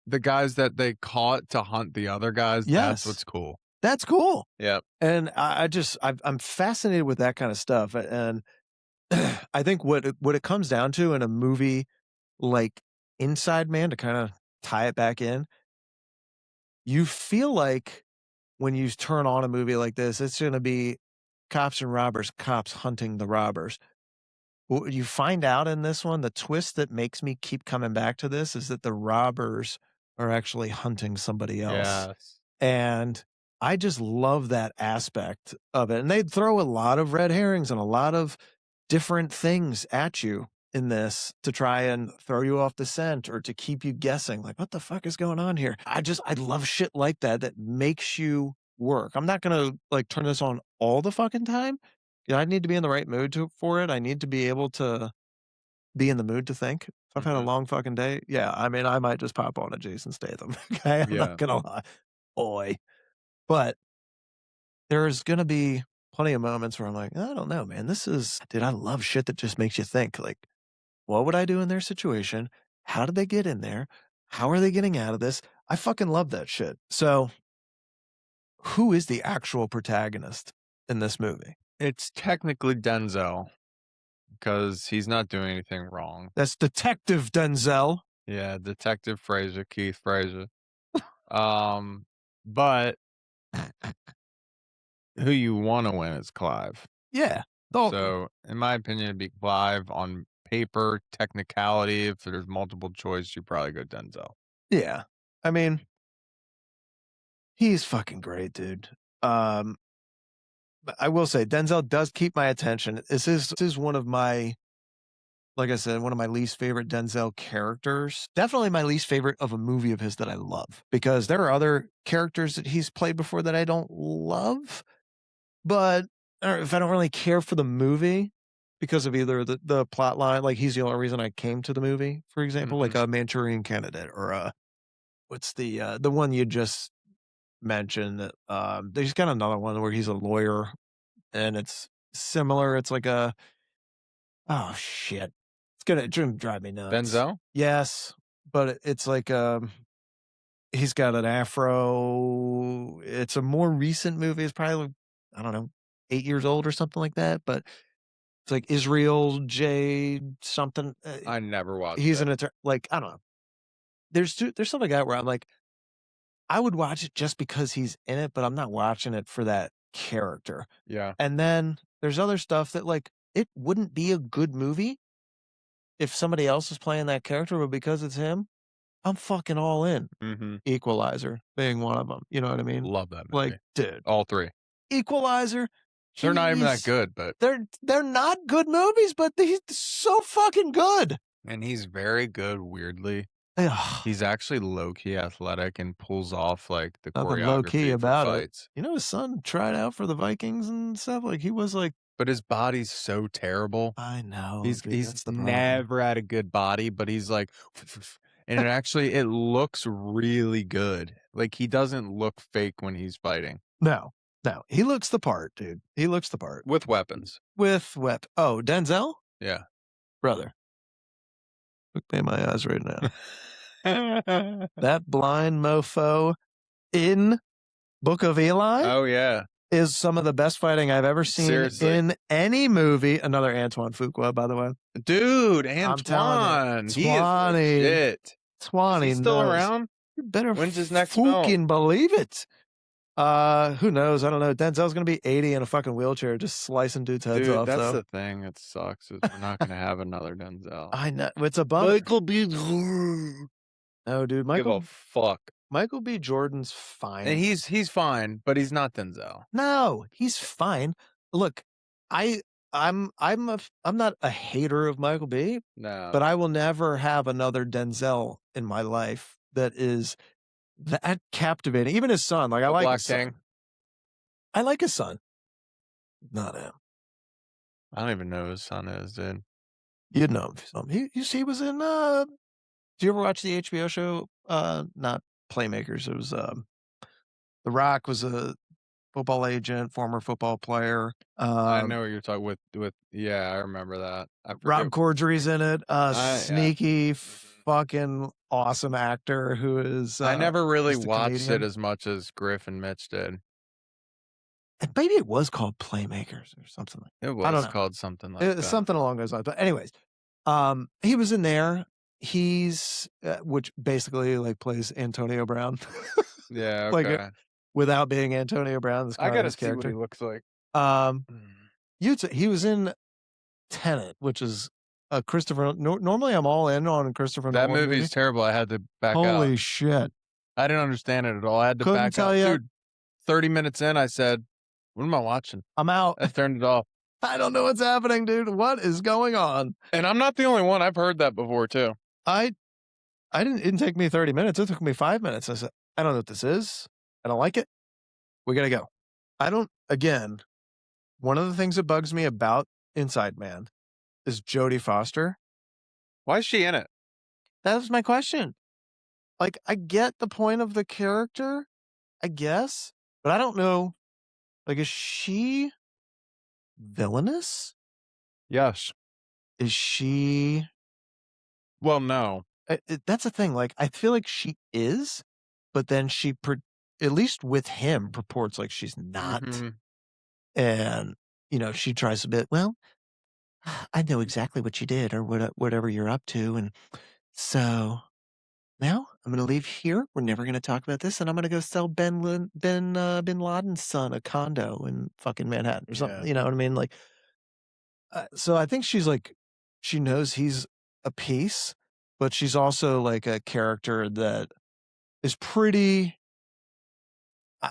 the guys that they caught to hunt the other guys. That's what's cool. That's cool. Yep. And I'm fascinated with that kind of stuff. And I think what it comes down to in a movie like Inside Man, to kind of tie it back in, you feel like when you turn on a movie like this, it's going to be cops and robbers, cops hunting the robbers. What you find out in this one, the twist that makes me keep coming back to this is that the robbers are actually hunting somebody else. Yes. And I just love that aspect of it. And they throw a lot of red herrings and a lot of different things at you in this to try and throw you off the scent or to keep you guessing, like, what the fuck is going on here? I love shit like that makes you work. I'm not going to like turn this on all the fucking time. I need to be in the right mood for it. I need to be able to be in the mood to think. If I've had a long fucking day, yeah, I mean, I might just pop on a Jason Statham. Okay, I'm not gonna lie, boy. But there's gonna be plenty of moments where I'm like, I don't know, man. Dude, I love shit that just makes you think. Like, what would I do in their situation? How did they get in there? How are they getting out of this? I fucking love that shit. So, who is the actual protagonist in this movie? It's technically Denzel because he's not doing anything wrong. That's Detective Denzel. Yeah, Detective Fraser, Keith Fraser. But who you want to win is Clive. Yeah. So, in my opinion, it'd be Clive. On paper, technicality, if there's multiple choice, you probably go Denzel. Yeah. I mean, he's fucking great, dude. I will say Denzel does keep my attention. This is one of my, like I said, one of my least favorite Denzel characters. Definitely my least favorite of a movie of his that I love, because there are other characters that he's played before that I don't love, but if I don't really care for the movie because of either the plot line, like he's the only reason I came to the movie, for example, like a Manchurian Candidate or what's the one you just mentioned that there's got another one where he's a lawyer and it's similar. It's like oh shit. It's gonna drive me nuts. Denzel? Yes. But it's like he's got an afro. It's a more recent movie. It's probably, I don't know, 8 years old or something like that. But it's like Israel J something. I never watched He's an attorney. Like, I don't know. There's something like that where I'm like, I would watch it just because he's in it, but I'm not watching it for that character. Yeah. And then there's other stuff that, like, it wouldn't be a good movie if somebody else is playing that character, but because it's him, I'm fucking all in. Equalizer being one of them. You know what I mean? Love that movie. Like, dude. All three. Equalizer. They're not even that good, but they're not good movies, but he's so fucking good. And he's very good, weirdly. Ugh, He's actually low-key athletic and pulls off, like, the nothing low key choreography for about it. fights. You know, his son tried out for the Vikings and stuff. Like he was like, But his body's so terrible. I know, dude. He's That's the problem. never had a good body, but he's like and it looks really good. Like, he doesn't look fake when he's fighting. No, he looks the part, dude. He looks the part With weapons. with Oh, Denzel, Yeah. brother. Look me in my eyes right now. That blind mofo in Book of Eli. Oh, yeah. Is some of the best fighting I've ever seen Seriously. in any movie. Another Antoine Fuqua, by the way. Dude, I'm telling Antoine. you, He is legit. Twanny Is he still knows. around? You better When's his next fucking film? believe it. Who knows? I don't know. Denzel's gonna be 80 in a fucking wheelchair, just slicing dudes' heads off. That's though. the thing that sucks is we're not gonna have another Denzel. I know it's a bummer. Michael B. No, dude. Give a fuck. Michael B. Jordan's fine, And he's fine, but he's not Denzel. No, he's fine. Look, I'm not a hater of Michael B. No. But I will never have another Denzel in my life that is that captivating. Even his son, like I like his son. I like his son. Not him. I don't even know who his son is, dude. You'd know him. He was in do you ever watch the HBO show? Not Playmakers. It was The Rock was a football agent, former football player. I know what you're talking with yeah, I remember that. Rob Corddry's in it. Sneaky fucking awesome actor who is I never really watched comedian. it as much as Griff and Mitch did. And maybe it was called Playmakers or something like that. It was called something like that. Something along those lines. But anyways, he was in there. He's which basically like plays Antonio Brown. Yeah, okay. Like without being Antonio Brown. I gotta see what he looks like. He was in Tenet, which is Christopher. Normally, I'm all in on Christopher. That Nolan movie's terrible. I had to back out. Holy shit! I didn't understand it at all. I had to back out. Dude, 30 minutes in, I said, "What am I watching? I'm out." I turned it off. I don't know what's happening, dude. What is going on? And I'm not the only one. I've heard that before too. It didn't take me 30 minutes. It took me 5 minutes. I said, I don't know what this is. I don't like it. We got to go. Again, one of the things that bugs me about Inside Man is Jodie Foster. Why is she in it? That was my question. Like, I get the point of the character, I guess, but I don't know. Like, is she villainous? Yes. Is she? Well, no. That's the thing. Like, I feel like she is, but then she, at least with him, purports like she's not. Mm-hmm. And, she tries a bit, well, I know exactly what you did or whatever you're up to. And so now I'm going to leave here. We're never going to talk about this. And I'm going to go sell Bin Laden's son a condo in fucking Manhattan or something. You know what I mean? Like, so I think she's like, she knows he's a piece, but she's also like a character that is pretty,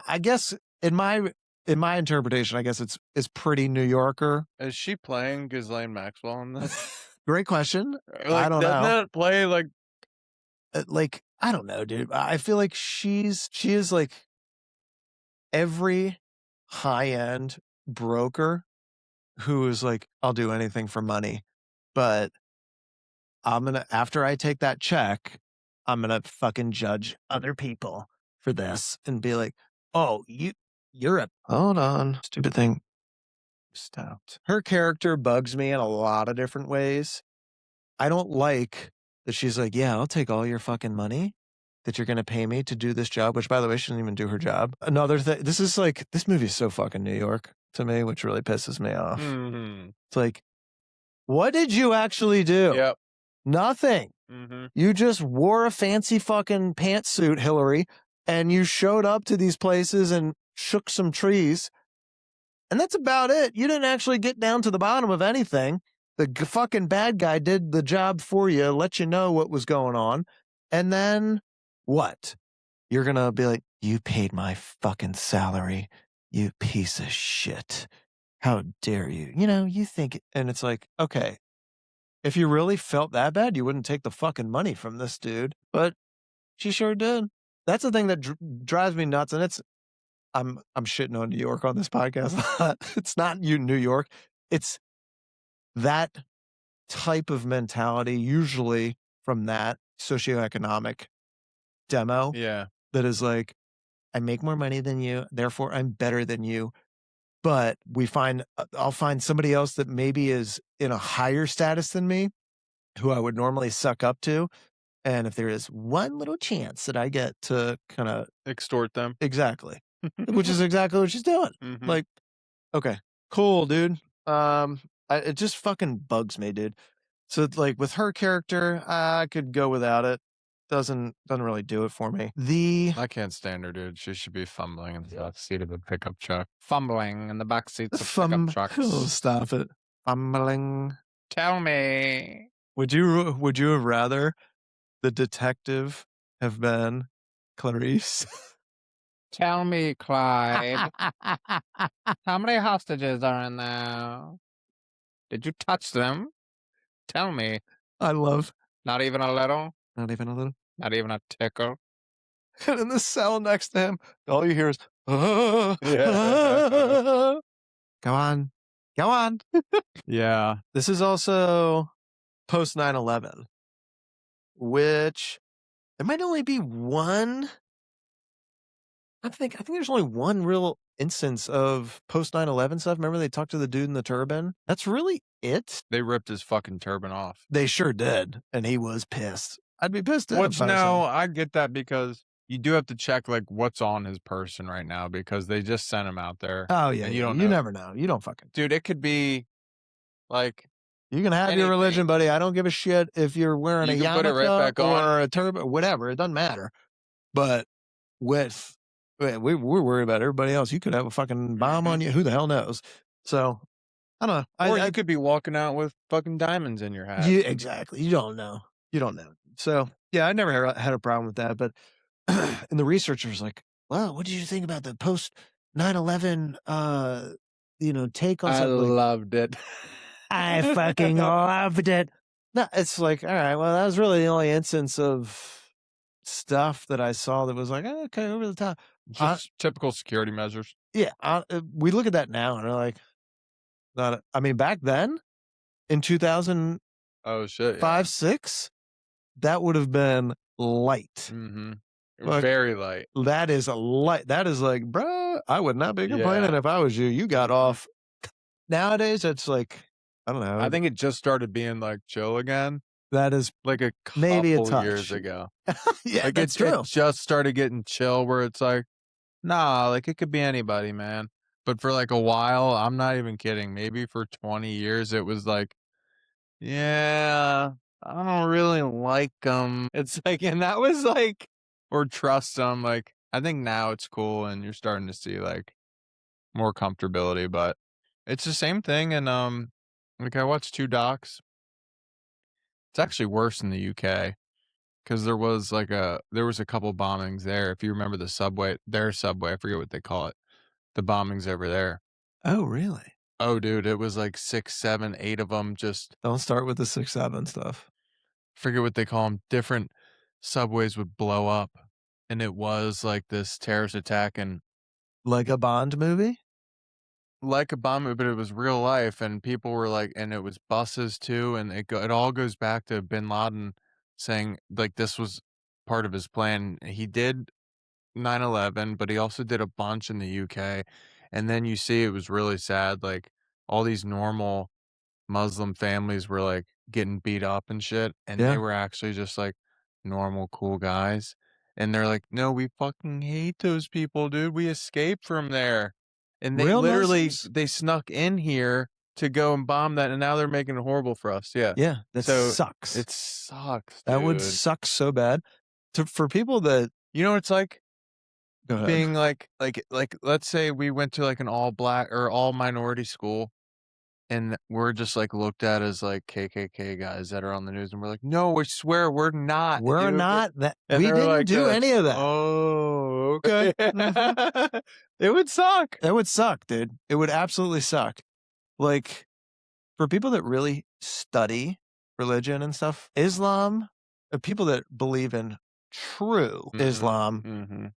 I guess in my interpretation, I guess it's pretty New Yorker. Is she playing Ghislaine Maxwell in this? Great question. Like, I don't know. Doesn't that play like I don't know, dude. I feel like she is like every high-end broker who is like, I'll do anything for money, but after I take that check, I'm gonna fucking judge other people for this and be like, oh, hold on, stupid thing stopped. Her character bugs me in a lot of different ways. I don't like that she's like, yeah, I'll take all your fucking money that you're going to pay me to do this job, which by the way, she didn't even do her job. Another thing, this movie is so fucking New York to me, which really pisses me off. Mm-hmm. It's like, what did you actually do? Yep. Nothing. Mm-hmm. You just wore a fancy fucking pantsuit, Hillary, and you showed up to these places and shook some trees. And that's about it. You didn't actually get down to the bottom of anything. The fucking bad guy did the job for you, let you know what was going on. And then what? You're going to be like, you paid my fucking salary, you piece of shit. How dare you? You think, and it's like, okay, if you really felt that bad, you wouldn't take the fucking money from this dude. But she sure did. That's the thing that drives me nuts. And I'm shitting on New York on this podcast a lot. It's not New York. It's that type of mentality, usually from that socioeconomic demo. Yeah. That is like, I make more money than you, therefore I'm better than you. But I'll find somebody else that maybe is in a higher status than me, who I would normally suck up to. And if there is one little chance that I get to kind of extort them. Exactly. Which is exactly what she's doing. Mhm. Like, okay, cool, dude. It just fucking bugs me, dude. So like with her character, I could go without it. Doesn't really do it for me. I can't stand her, dude. She should be fumbling in the backseat of a pickup truck. Fumbling in the backseats of pickup trucks. Oh, stop it. Fumbling. Tell me. Would you have rather the detective have been Clarice? Tell me, Clyde. How many hostages are in there? Did you touch them? Tell me. I love. Not even a little? Not even a little? Not even a tickle? And in the cell next to him, all you hear is, Yeah. Go on. Go on. Yeah. This is also post 9/11, which there might only be one. I think there's only one real instance of post 9/11 stuff. Remember they talked to the dude in the turban? That's really it. They ripped his fucking turban off. They sure did. And he was pissed. I'd be pissed too. Which, no, I get that because you do have to check like what's on his person right now because they just sent him out there. Oh yeah. And You never know. You don't fucking. Dude, it could be like. You can have your religion, buddy. I don't give a shit if you're wearing a yarmulke or a turban, whatever. It doesn't matter. But we're worried about everybody else. You could have a fucking bomb on you. Who the hell knows? So I don't know. Or you could be walking out with fucking diamonds in your hat. Yeah, exactly. You don't know. So yeah, I never had a problem with that. But and the researchers like, well, what did you think about the post 9/11 take on something? I loved it. I fucking loved it. No, it's like, all right, well, that was really the only instance of stuff that I saw that was like, okay, over the top. Just typical security measures. Yeah. We look at that now and we're like, I mean, back then in 2000, oh shit, 5, 6, that would have been light. Mm-hmm. Very light. That is a light. That is like, bro, I would not be complaining if I was you. You got off. Nowadays, it's like, I don't know. I think it just started being like chill again. That is like a couple maybe years ago. Yeah, like that's true. It just started getting chill where it's like, nah, like it could be anybody, man. But for like a while, I'm not even kidding. Maybe for 20 years, it was like, yeah, I don't really like them. It's like, and that was like, or trust them. Like, I think now it's cool and you're starting to see like more comfortability, but it's the same thing. And, like I watched 2 docs. It's actually worse in the UK because there was a couple bombings there. If you remember their subway, I forget what they call it. The bombings over there. Oh, really? Oh, dude, it was like 6, 7, 8 of them. Just don't start with the 6, 7 stuff. Forget what they call them. Different subways would blow up, and it was like this terrorist attack, and like a Bond movie. Like a bomb, but it was real life, and people were like, and it was buses too, and it all goes back to Bin Laden saying like this was part of his plan. He did 9/11, but he also did a bunch in the UK, and then you see it was really sad. Like all these normal Muslim families were like getting beat up and shit, and they were actually just like normal, cool guys, and they're like, no, we fucking hate those people, dude. We escaped from there. And they literally they snuck in here to go and bomb that, and now they're making it horrible for us. Yeah. Yeah, that sucks. It sucks, dude. That would suck so bad. For people that you know what it's like? Go ahead. Being like let's say we went to like an all black or all minority school, and we're just like looked at as like KKK guys that are on the news, and we're like, no, we swear we're not. We're not that. And we didn't like, do any of that. Oh, okay. It would suck. It would suck, dude. It would absolutely suck. Like for people that really study religion and stuff. Islam, people that believe in true Islam,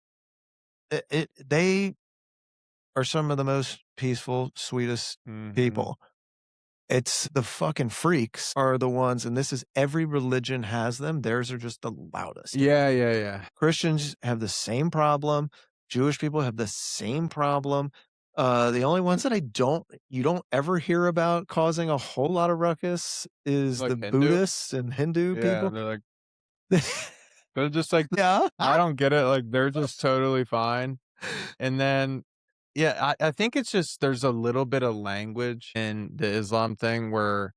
they are some of the most peaceful, sweetest people. It's the fucking freaks are the ones, and this is every religion has them. Theirs are just the loudest. Yeah. Christians have the same problem. Jewish people have the same problem. The only ones that you don't ever hear about causing a whole lot of ruckus is Like the Hindu? Buddhists and Hindu Yeah, people. they're like they're just like, Yeah. I don't get it, like, they're just totally fine. And then, yeah, I think it's just there's a little bit of language in the Islam thing where,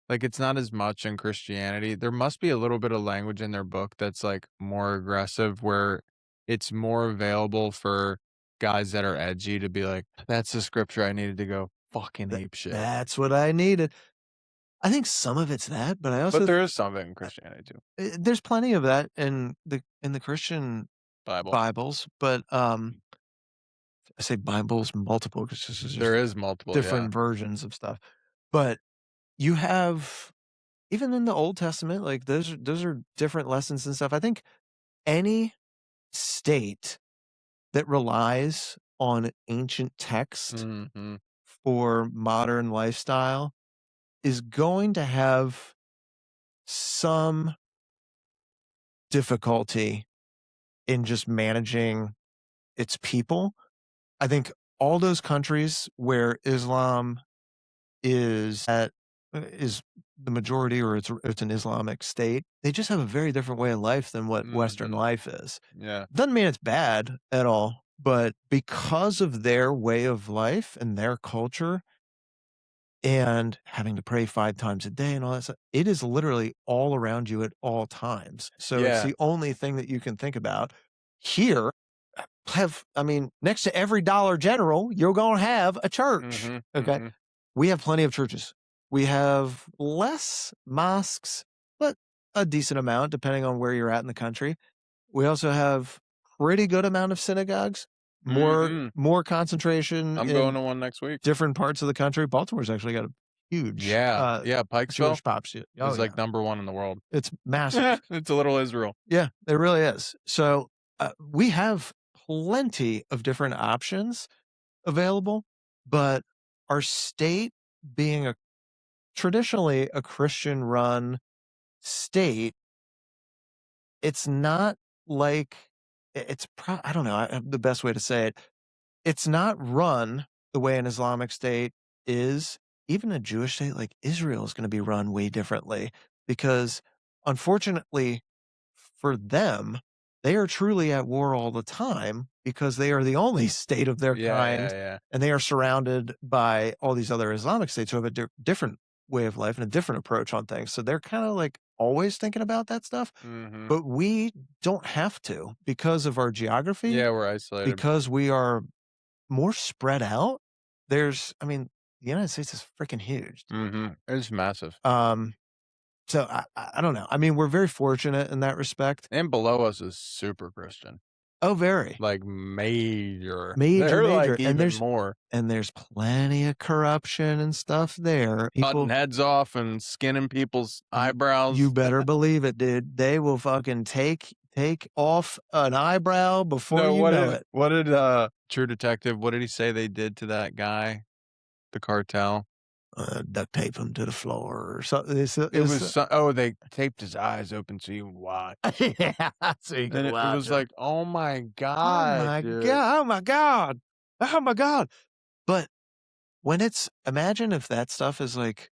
like, it's not as much in Christianity. There must be a little bit of language in their book that's, like, more aggressive, where it's more available for guys that are edgy to be like, "That's the scripture I needed to go fucking ape shit." That's what I needed. I think some of it's that, but I also But there is some of it in Christianity too. there's plenty of that in the Christian Bible. Bibles, but I say Bibles multiple because this is just There is multiple, different yeah. versions of stuff. But you have even in the Old Testament, like those are different lessons and stuff. I think any state that relies on ancient text for modern lifestyle is going to have some difficulty in just managing its people. I think all those countries where Islam is the majority, or it's an Islamic state, they just have a very different way of life than what Western life is. Yeah. Doesn't mean it's bad at all, but because of their way of life and their culture and having to pray 5 times a day and all that stuff, it is literally all around you at all times. So it's Yeah. the only thing that you can think about. Here, next to every Dollar General, you're gonna have a church, okay? We have plenty of churches. We have less mosques, but a decent amount depending on where you're at in the country. We also have pretty good amount of synagogues, more concentration I'm going in to one next week. different parts of the country. Baltimore's actually got a huge, Yeah, Pikesville Jewish pops. is like number 1 in the world. It's massive. It's a little Israel. Yeah, it really is. So we have plenty of different options available, but our state being traditionally a Christian run state, it's not like I don't know the best way to say it. It's not run the way an Islamic state is. Even a Jewish state like Israel is going to be run way differently because unfortunately for them, they are truly at war all the time because they are the only state of their kind, Yeah. and they are surrounded by all these other Islamic states who have a different way of life and a different approach on things. So they're kind of like always thinking about that stuff, but we don't have to because of our geography. Yeah, we're isolated. Because we are more spread out. The United States is freaking huge. It's massive. So I don't know. I mean, we're very fortunate in that respect. And below us is super Christian. Oh, very. Like major. Major, They're major. like even more. And there's plenty of corruption and stuff there. Cutting heads off and skinning people's eyebrows. You better believe it, dude. They will fucking take off an eyebrow before you know it. What did True Detective, what did he say they did to that guy? The cartel? Duct tape him to the floor or something. They taped his eyes open so you watch. Yeah, so you can watch. It was like, oh my God. Oh my God. Oh my God. Oh my God. But imagine if that stuff is like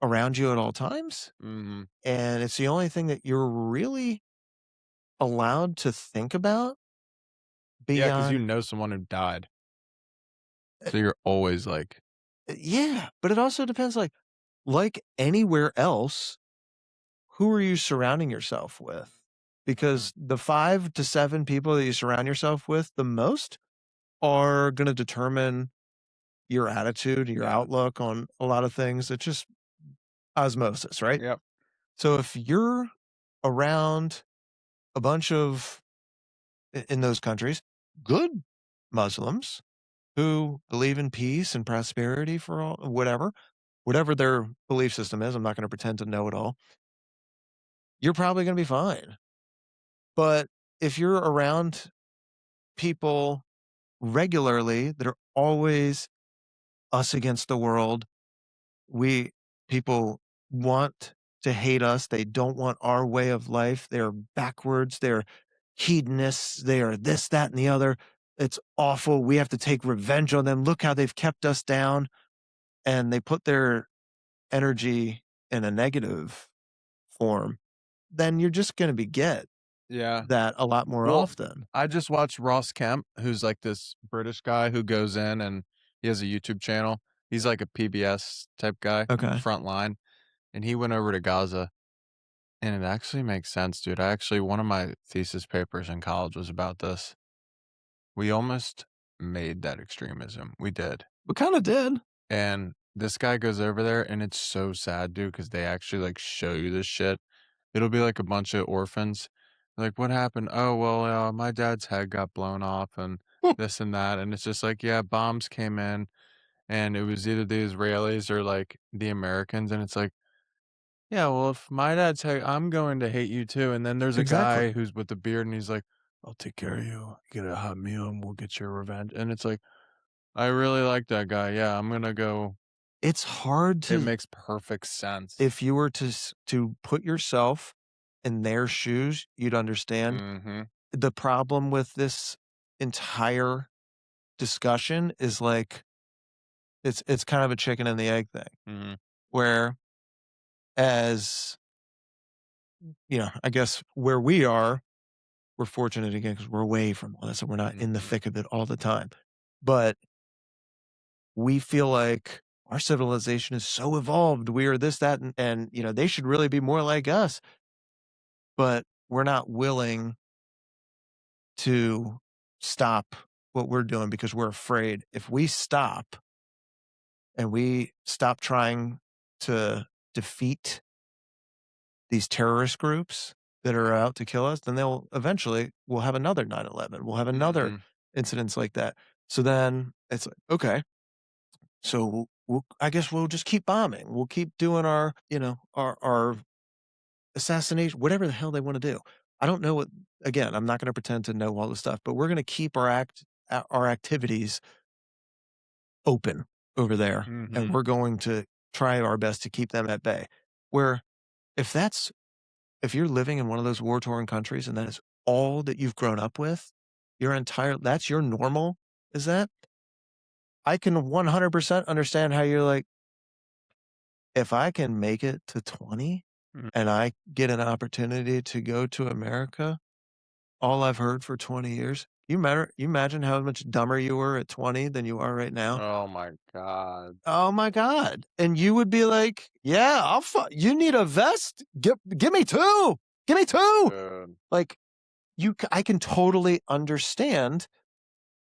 around you at all times, and it's the only thing that you're really allowed to think about Yeah, because you beyond. know someone who died. So you're always like, Yeah, but it also depends, like anywhere else, who are you surrounding yourself with? Because the 5 to 7 people that you surround yourself with the most are going to determine your attitude, your outlook on a lot of things. It's just osmosis, right? Yep. So if you're around a bunch of, in those countries, good Muslims who believe in peace and prosperity for all, whatever, whatever their belief system is, I'm not gonna pretend to know it all, you're probably gonna be fine. But if you're around people regularly that are always us against the world, we people want to hate us, they don't want our way of life, they're backwards, they're hedonists, they are this, that, and the other. It's awful. We have to take revenge on them. Look how they've kept us down. And they put their energy in a negative form, then you're just going to get Yeah. that a lot more Well, often. I just watched Ross Kemp, who's like this British guy who goes in and he has a YouTube channel. He's like a PBS type guy, Okay. frontline, and he went over to Gaza. And it actually makes sense, dude. One of my thesis papers in college was about this. We almost made that extremism. We did. We kind of did. And this guy goes over there and it's so sad, dude, because they actually like show you this shit. It'll be like a bunch of orphans. Like, what happened? Oh, well, my dad's head got blown off and this and that. And it's just like, yeah, bombs came in and it was either the Israelis or like the Americans. And it's like, yeah, well, if my dad's head, I'm going to hate you too. And then there's a guy Exactly. who's with the beard and he's like, I'll take care of you. Get a hot meal and we'll get your revenge. And it's like, I really like that guy. Yeah, I'm going to go. It's hard It to, makes perfect sense. if you were to put yourself in their shoes, you'd understand. Mm-hmm. The problem with this entire discussion is like it's kind of a chicken and the egg thing. Mm-hmm. Where as I guess where we are, we're fortunate again because we're away from all this and we're not in the Mm-hmm. thick of it all the time. But we feel like our civilization is so evolved. We are this, that, and they should really be more like us. But we're not willing to stop what we're doing because we're afraid if we stop and we stop trying to defeat these terrorist groups that are out to kill us, then we'll have another 9/11. We'll have another Mm-hmm. incidents like that. So then it's like, okay, so I guess we'll just keep bombing. We'll keep doing our assassination, whatever the hell they want to do. I don't know again, I'm not going to pretend to know all the stuff, but we're going to keep our activities open over there. Mm-hmm. And we're going to try our best to keep them at bay. Where if if you're living in one of those war-torn countries and that is all that you've grown up with, that's your normal, is that? I can 100% understand how you're like, if I can make it to 20 Mm-hmm. and I get an opportunity to go to America, all I've heard for 20 years, you imagine how much dumber you were at 20 than you are right now? Oh my God. Oh my God. And you would be like, yeah, you need a vest? Give me two. Give me two. Dude. Like I can totally understand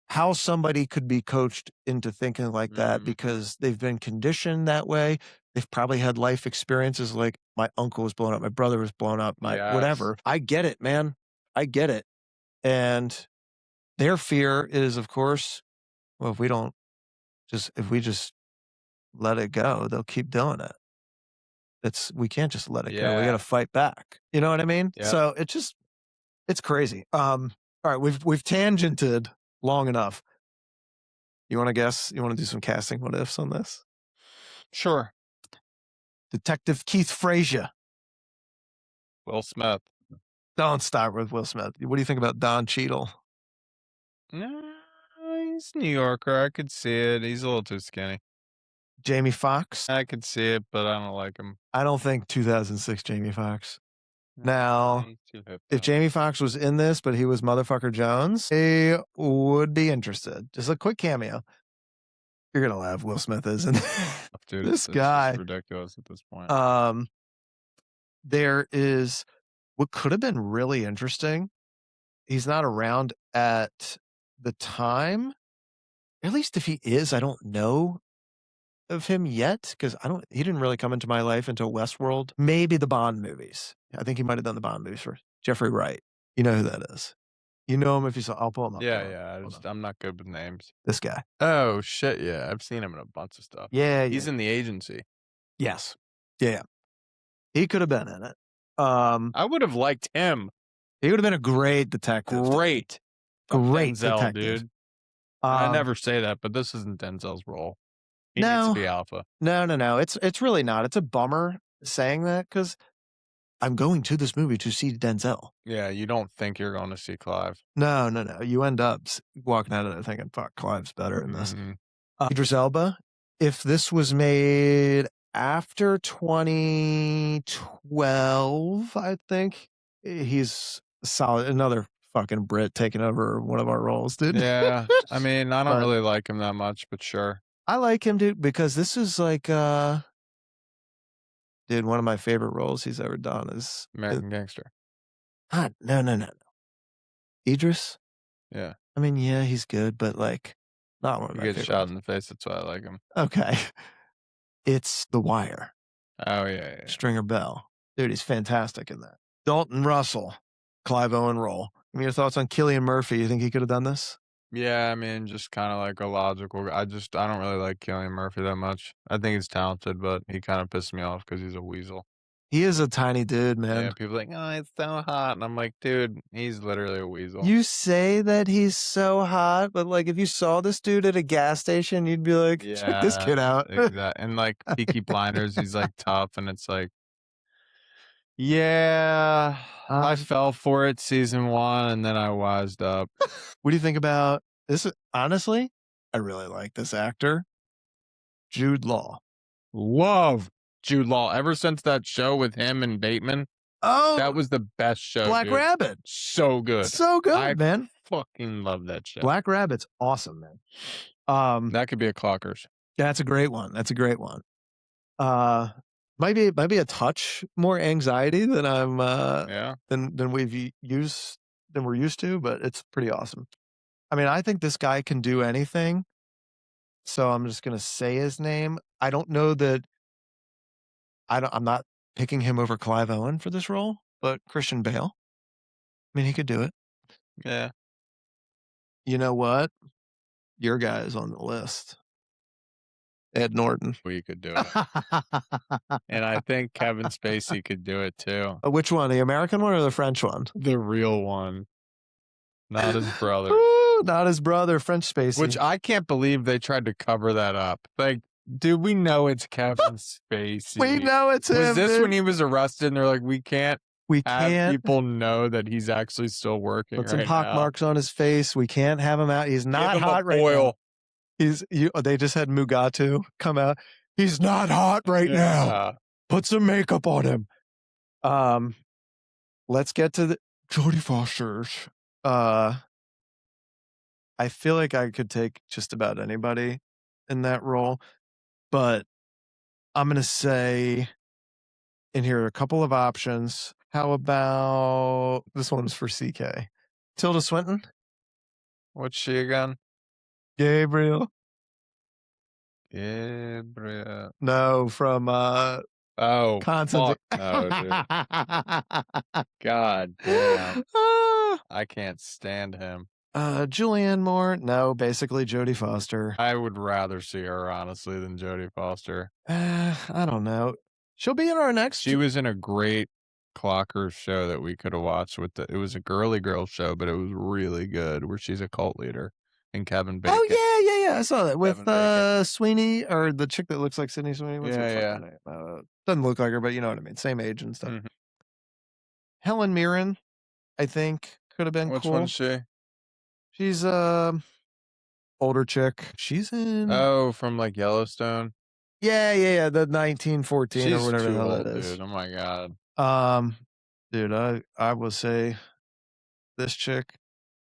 how somebody could be coached into thinking like that Mm-hmm. because they've been conditioned that way. They've probably had life experiences like my uncle was blown up, my brother was blown up, my whatever. I get it, man. I get it. And their fear is, of course, well, if we just let it go, they'll keep doing it. We can't just let it go. We got to fight back. You know what I mean? Yep. So it's crazy. All right, we've tangented long enough. You want to guess? You want to do some casting what ifs on this? Sure. Detective Keith Frazier. Will Smith. Don't start with Will Smith. What do you think about Don Cheadle? No, he's New Yorker. I could see it. He's a little too skinny. Jamie Foxx? I could see it, but I don't like him. I don't think 2006 Jamie Foxx. Now, he's too hip. if Jamie Foxx was in this, but he was motherfucker Jones, he would be interested. Just a quick cameo. You're gonna laugh. Will Smith isn't. Dude, This guy. It's ridiculous at this point. There is what could have been really interesting. He's not around at the time. At least if he is, I don't know of him yet because he didn't really come into my life until Westworld. Maybe the Bond movies. I think he might have done the Bond movies first. Jeffrey Wright. You know who that is. You know him if you saw. I'll pull him up. Yeah. I'm not good with names. This guy. Oh shit! Yeah, I've seen him in a bunch of stuff. Yeah, he's in The Agency. Yes. Yeah. He could have been in it. I would have liked him. He would have been a great detective. Great Denzel, detective. dude. I never say that, but this isn't Denzel's role. He needs to be alpha. No. It's really not. It's a bummer saying that because I'm going to this movie to see Denzel. Yeah, you don't think you're going to see Clive. No. You end up walking out of there thinking, fuck, Clive's better in this. Mhm. Idris Elba, if this was made after 2012, I think he's solid. Another fucking Brit taking over one of our roles, dude. Yeah, I mean, I don't But- really like him that much, but sure. I like him, dude, because this is like, dude, one of my favorite roles he's ever done is American Gangster. No. Idris? Yeah. I mean, yeah, he's good, but like, not one of He my gets favorite shot roles. in the face, that's why I like him. Okay. It's The Wire. Oh, yeah. Stringer Bell. Dude, he's fantastic in that. Dalton Russell, Clive Owen role. Give me your thoughts on Cillian Murphy. You think he could have done this? Yeah, I mean, just kind of like a logical. I don't really like Cillian Murphy that much. I think he's talented, but he kind of pissed me off because he's a weasel. He is a tiny dude, man. Yeah, people are like, oh, it's so hot. And I'm like, dude, he's literally a weasel. You say that he's so hot, but like if you saw this dude at a gas station, you'd be like, check this kid out. Exactly. And like Peaky Blinders, he's like tough, and it's like, yeah, I fell for it season 1, and then I wised up. What do you think about this? Honestly, I really like this actor, Jude Law. Love Jude Law. Ever since that show with him and Bateman, that was the best show. Black dude. Rabbit. So good. So good, man. Fucking love that show. Black Rabbit's awesome, man. That could be a Clockers. That's a great one. Might be a touch more anxiety than I'm than we're used to, but it's pretty awesome. I mean, I think this guy can do anything. So I'm just gonna say his name. I don't know that I'm not picking him over Clive Owen for this role, but Christian Bale. I mean, he could do it. Yeah. You know what? Your guy is on the list. Ed Norton. We could do it. And I think Kevin Spacey could do it too. Which one? The American one or the French one? The real one. Not his brother. Not his brother, French Spacey. Which I can't believe they tried to cover that up. Like, dude, we know it's Kevin Spacey. We know it's him. Was this dude. when he was arrested and they're like, we can't have people know that he's actually still working Put some right pock now. marks on his face. We can't have him out. He's not hot right now. They just had Mugatu come out. He's not hot right now. Put some makeup on him. Let's get to the Jodie Foster's. I feel like I could take just about anybody in that role, but I'm going to say, and here are a couple of options. How about this one's for CK? Tilda Swinton? What's she again? Gabriel. No, from Constantine. Fuck no, dude. God damn. I can't stand him. Julianne Moore? No, basically Jodie Foster. I would rather see her, honestly, than Jodie Foster. I don't know. She'll be in our next. She was in a great Clockers show that we could have watched it was a girly girl show, but it was really good, where she's a cult leader. And Kevin Bacon. Oh, yeah. I saw that with Sweeney, or the chick that looks like Sydney Sweeney. What's her fucking name? Doesn't look like her, but you know what I mean. Same age and stuff. Mm-hmm. Helen Mirren, I think, could have been cool. Which one's she? She's older chick. She's in from like Yellowstone. Yeah. The 1914 She's or whatever too the hell old, that is. dude. Oh my god. Dude, I will say this chick.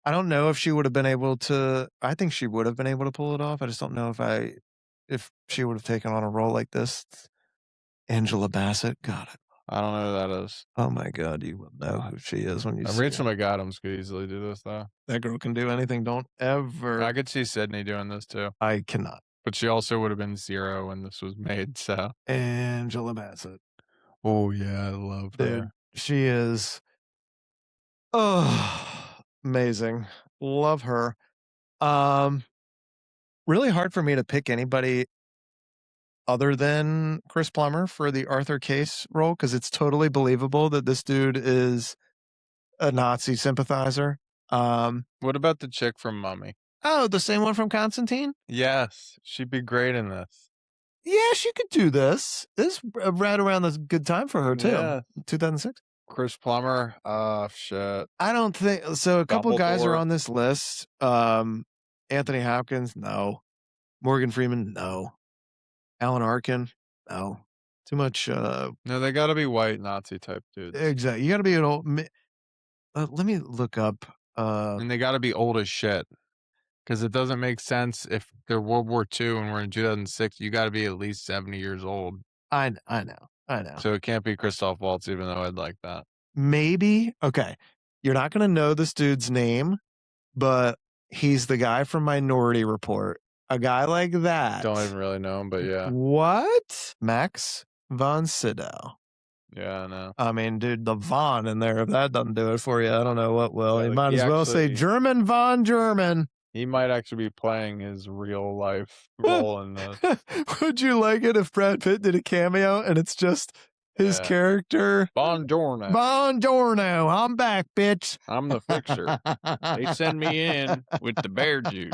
I don't know if she would have been able to. I think she would have been able to pull it off. I just don't know if she would have taken on a role like this. Angela Bassett, got it. I don't know who that is. Oh my god, you will know who she is when you see Rachel McAdams could easily do this though. That girl can do anything. Don't ever. I could see Sydney doing this too. I cannot. But she also would have been 0 when this was made. So Angela Bassett. Oh yeah, I love her. She is. Oh, amazing. Love her. Really hard for me to pick anybody other than Chris Plummer for the Arthur Case role, because it's totally believable that this dude is a Nazi sympathizer. What about the chick from Mummy? Oh, the same one from Constantine? Yes, she'd be great in this. Yeah, she could do this. This is right around this good time for her, too. Yeah. 2006. Chris Plummer? Oh, shit. I don't think so. A couple guys are Dumbledore. on this list. Anthony Hopkins, no. Morgan Freeman, no. Alan Arkin, no. Too much. No, they got to be white Nazi type dudes. Exactly. You got to be an old. Let me look up. And they got to be old as shit. Because it doesn't make sense if they're World War II and we're in 2006. You got to be at least 70 years old. I know. So it can't be Christoph Waltz, even though I'd like that. Maybe. Okay. You're not going to know this dude's name, but he's the guy from Minority Report. A guy like that. Don't even really know him, but yeah. What? Max von Sydow. Yeah, I know. I mean, dude, the Von in there, if that doesn't do it for you, I don't know what will. Yeah, You like might he as well actually- say German Von German. He might actually be playing his real life role in this. Would you like it if Brad Pitt did a cameo and it's just his character? Buongiorno. Buongiorno. I'm back, bitch. I'm the fixer. They send me in with the bear juice.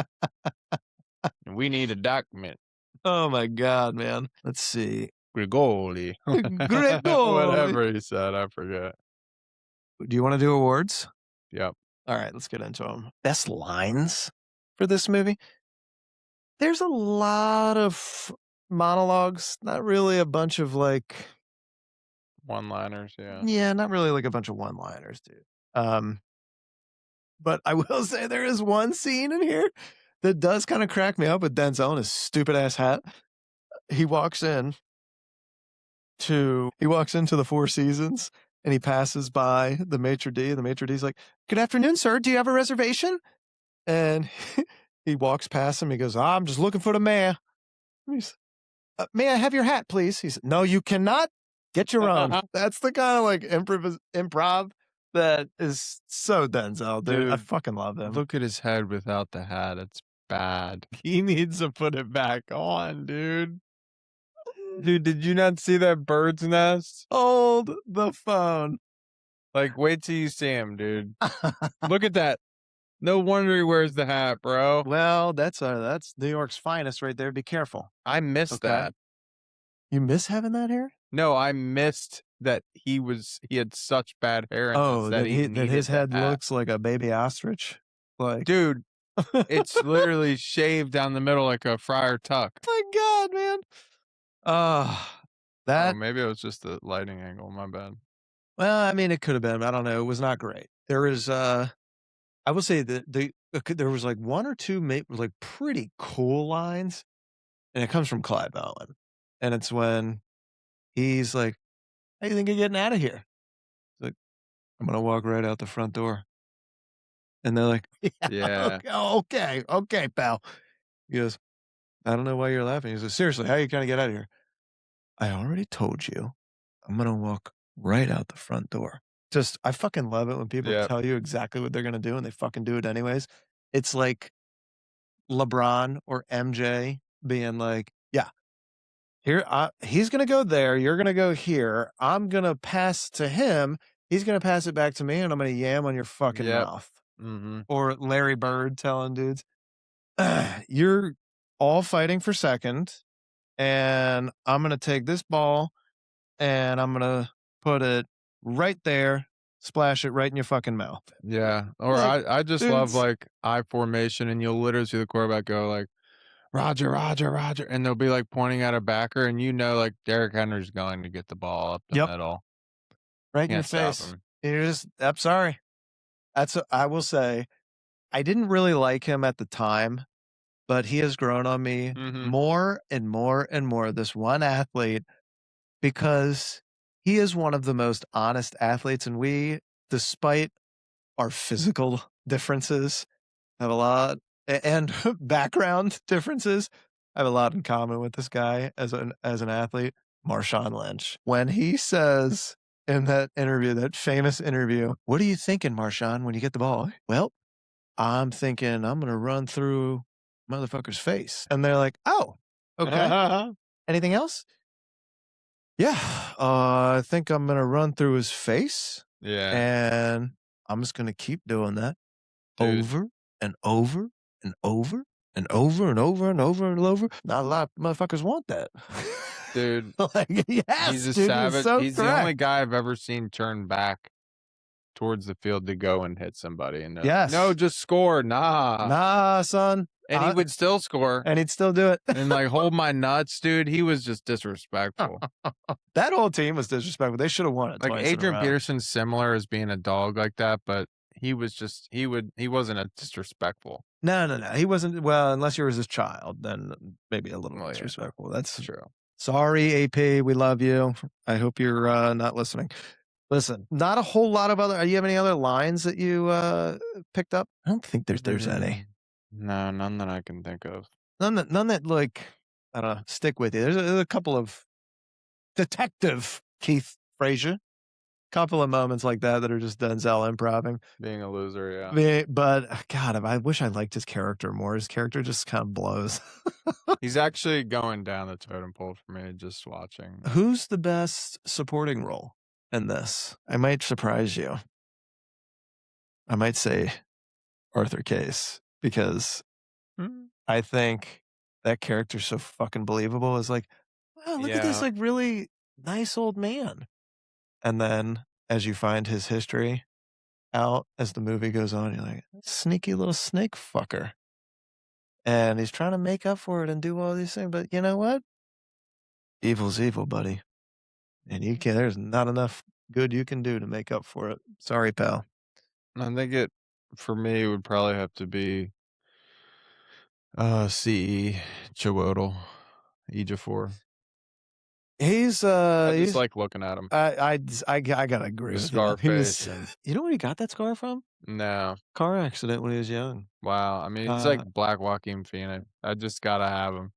And we need a document. Oh my God, man. Let's see. Grigoli. Grigoli. Whatever he said, I forget. Do you want to do awards? Yep. All right, let's get into them. Best lines for this movie. There's a lot of monologues, not really a bunch of like one-liners, yeah. Yeah, not really like a bunch of one-liners, dude. But I will say there is one scene in here that does kind of crack me up with Denzel and his stupid ass hat. He walks into the Four Seasons and he passes by the maitre d', and the maitre d's like, "Good afternoon, sir. Do you have a reservation?" And he walks past him. He goes, "I'm just looking for the mayor." He's, "May I have your hat, please?" He said, "No, you cannot. Get your own." That's the kind of like improv that is so Denzel, dude. I fucking love him. Look at his head without the hat. It's bad. He needs to put it back on, dude. Dude, did you not see that bird's nest? Hold the phone. Like, wait till you see him, dude. Look at that. No wonder he wears the hat, bro. Well, that's New York's finest right there. Be careful. I missed that. You miss having that hair? No, I missed that he had such bad hair. That his head looks like a baby ostrich. Like, dude, it's literally shaved down the middle like a Friar Tuck. My God, man. Oh, maybe it was just the lighting angle. My bad. Well, I mean, it could have been. I don't know. It was not great. There is, I will say that there was like one or two like pretty cool lines, and it comes from Clive Owen, and it's when he's like, "How you think you're getting out of here?" He's like, "I'm gonna walk right out the front door," and they're like, "Yeah, okay, pal." He goes, "I don't know why you're laughing." He says, "Seriously, how are you gonna get out of here?" "I already told you, I'm gonna walk right out the front door." Just, I fucking love it when people tell you exactly what they're gonna do and they fucking do it anyways. It's like LeBron or MJ being like, "Yeah, here, he's gonna go there, you're gonna go here, I'm gonna pass to him, he's gonna pass it back to me, and I'm gonna yam on your fucking mouth." Mm-hmm. Or Larry Bird telling dudes, "You're all fighting for second, and I'm gonna take this ball and I'm gonna put it right there, splash it right in your fucking mouth." Yeah. Or Like, I just love like I formation, and you'll literally see the quarterback go like, "Roger, Roger, Roger," and they'll be like pointing at a backer, and like Derrick Henry's going to get the ball up the middle. Right in your face. You're just, I'm sorry. I will say, I didn't really like him at the time, but he has grown on me more and more and more. This one athlete, because he is one of the most honest athletes, and we, despite our physical differences, have a lot, and background differences, I have a lot in common with this guy as an athlete. Marshawn Lynch, when he says in that interview, that famous interview, "What are you thinking, Marshawn, when you get the ball?" "Well, I'm thinking I'm gonna run through motherfucker's face." And they're like, "Oh, okay." Anything else? Yeah. I think I'm gonna run through his face. Yeah. And I'm just gonna keep doing that. Dude. Over and over and over and over and over and over and over. Not a lot of motherfuckers want that. Dude. Like, yes, He's a dude, savage. so He's correct. the only guy I've ever seen turn back towards the field to go and hit somebody. And yes. No, just score. Nah, son. And he would still score. And he'd still do it. And like, hold my nuts, dude. He was just disrespectful. That whole team was disrespectful. They should have won it. Like twice Adrian in a row. Peterson's similar as being a dog like that, but he was just he wasn't a disrespectful. No. He wasn't. Well, unless you were his child, then maybe a little disrespectful. Yeah. That's true. Sorry, AP. We love you. I hope you're not listening. Listen, not a whole lot of other. Do you have any other lines that you picked up? I don't think there's any. No, none that I can think of. None that like, I don't know, stick with you. There's a couple of Detective Keith Frazier, couple of moments like that are just Denzel improving. Being a loser, yeah. But God, I wish I liked his character more. His character just kind of blows. He's actually going down the totem pole for me just watching. Who's the best supporting role in this? I might surprise you. I might say Arthur Case, because I think that character's so fucking believable. It's like, wow, look at this like really nice old man. And then as you find his history out as the movie goes on, you're like, sneaky little snake fucker. And he's trying to make up for it and do all these things. But you know what? Evil's evil, buddy. And there's not enough good you can do to make up for it. Sorry, pal. I think for me, it would probably have to be C.E. Chiwetel Ejiofor. I just like looking at him. I gotta agree with Scarface. You know where he got that scar from? No. Car accident when he was young. Wow. I mean, it's like Black Joaquin Phoenix. I just gotta have him.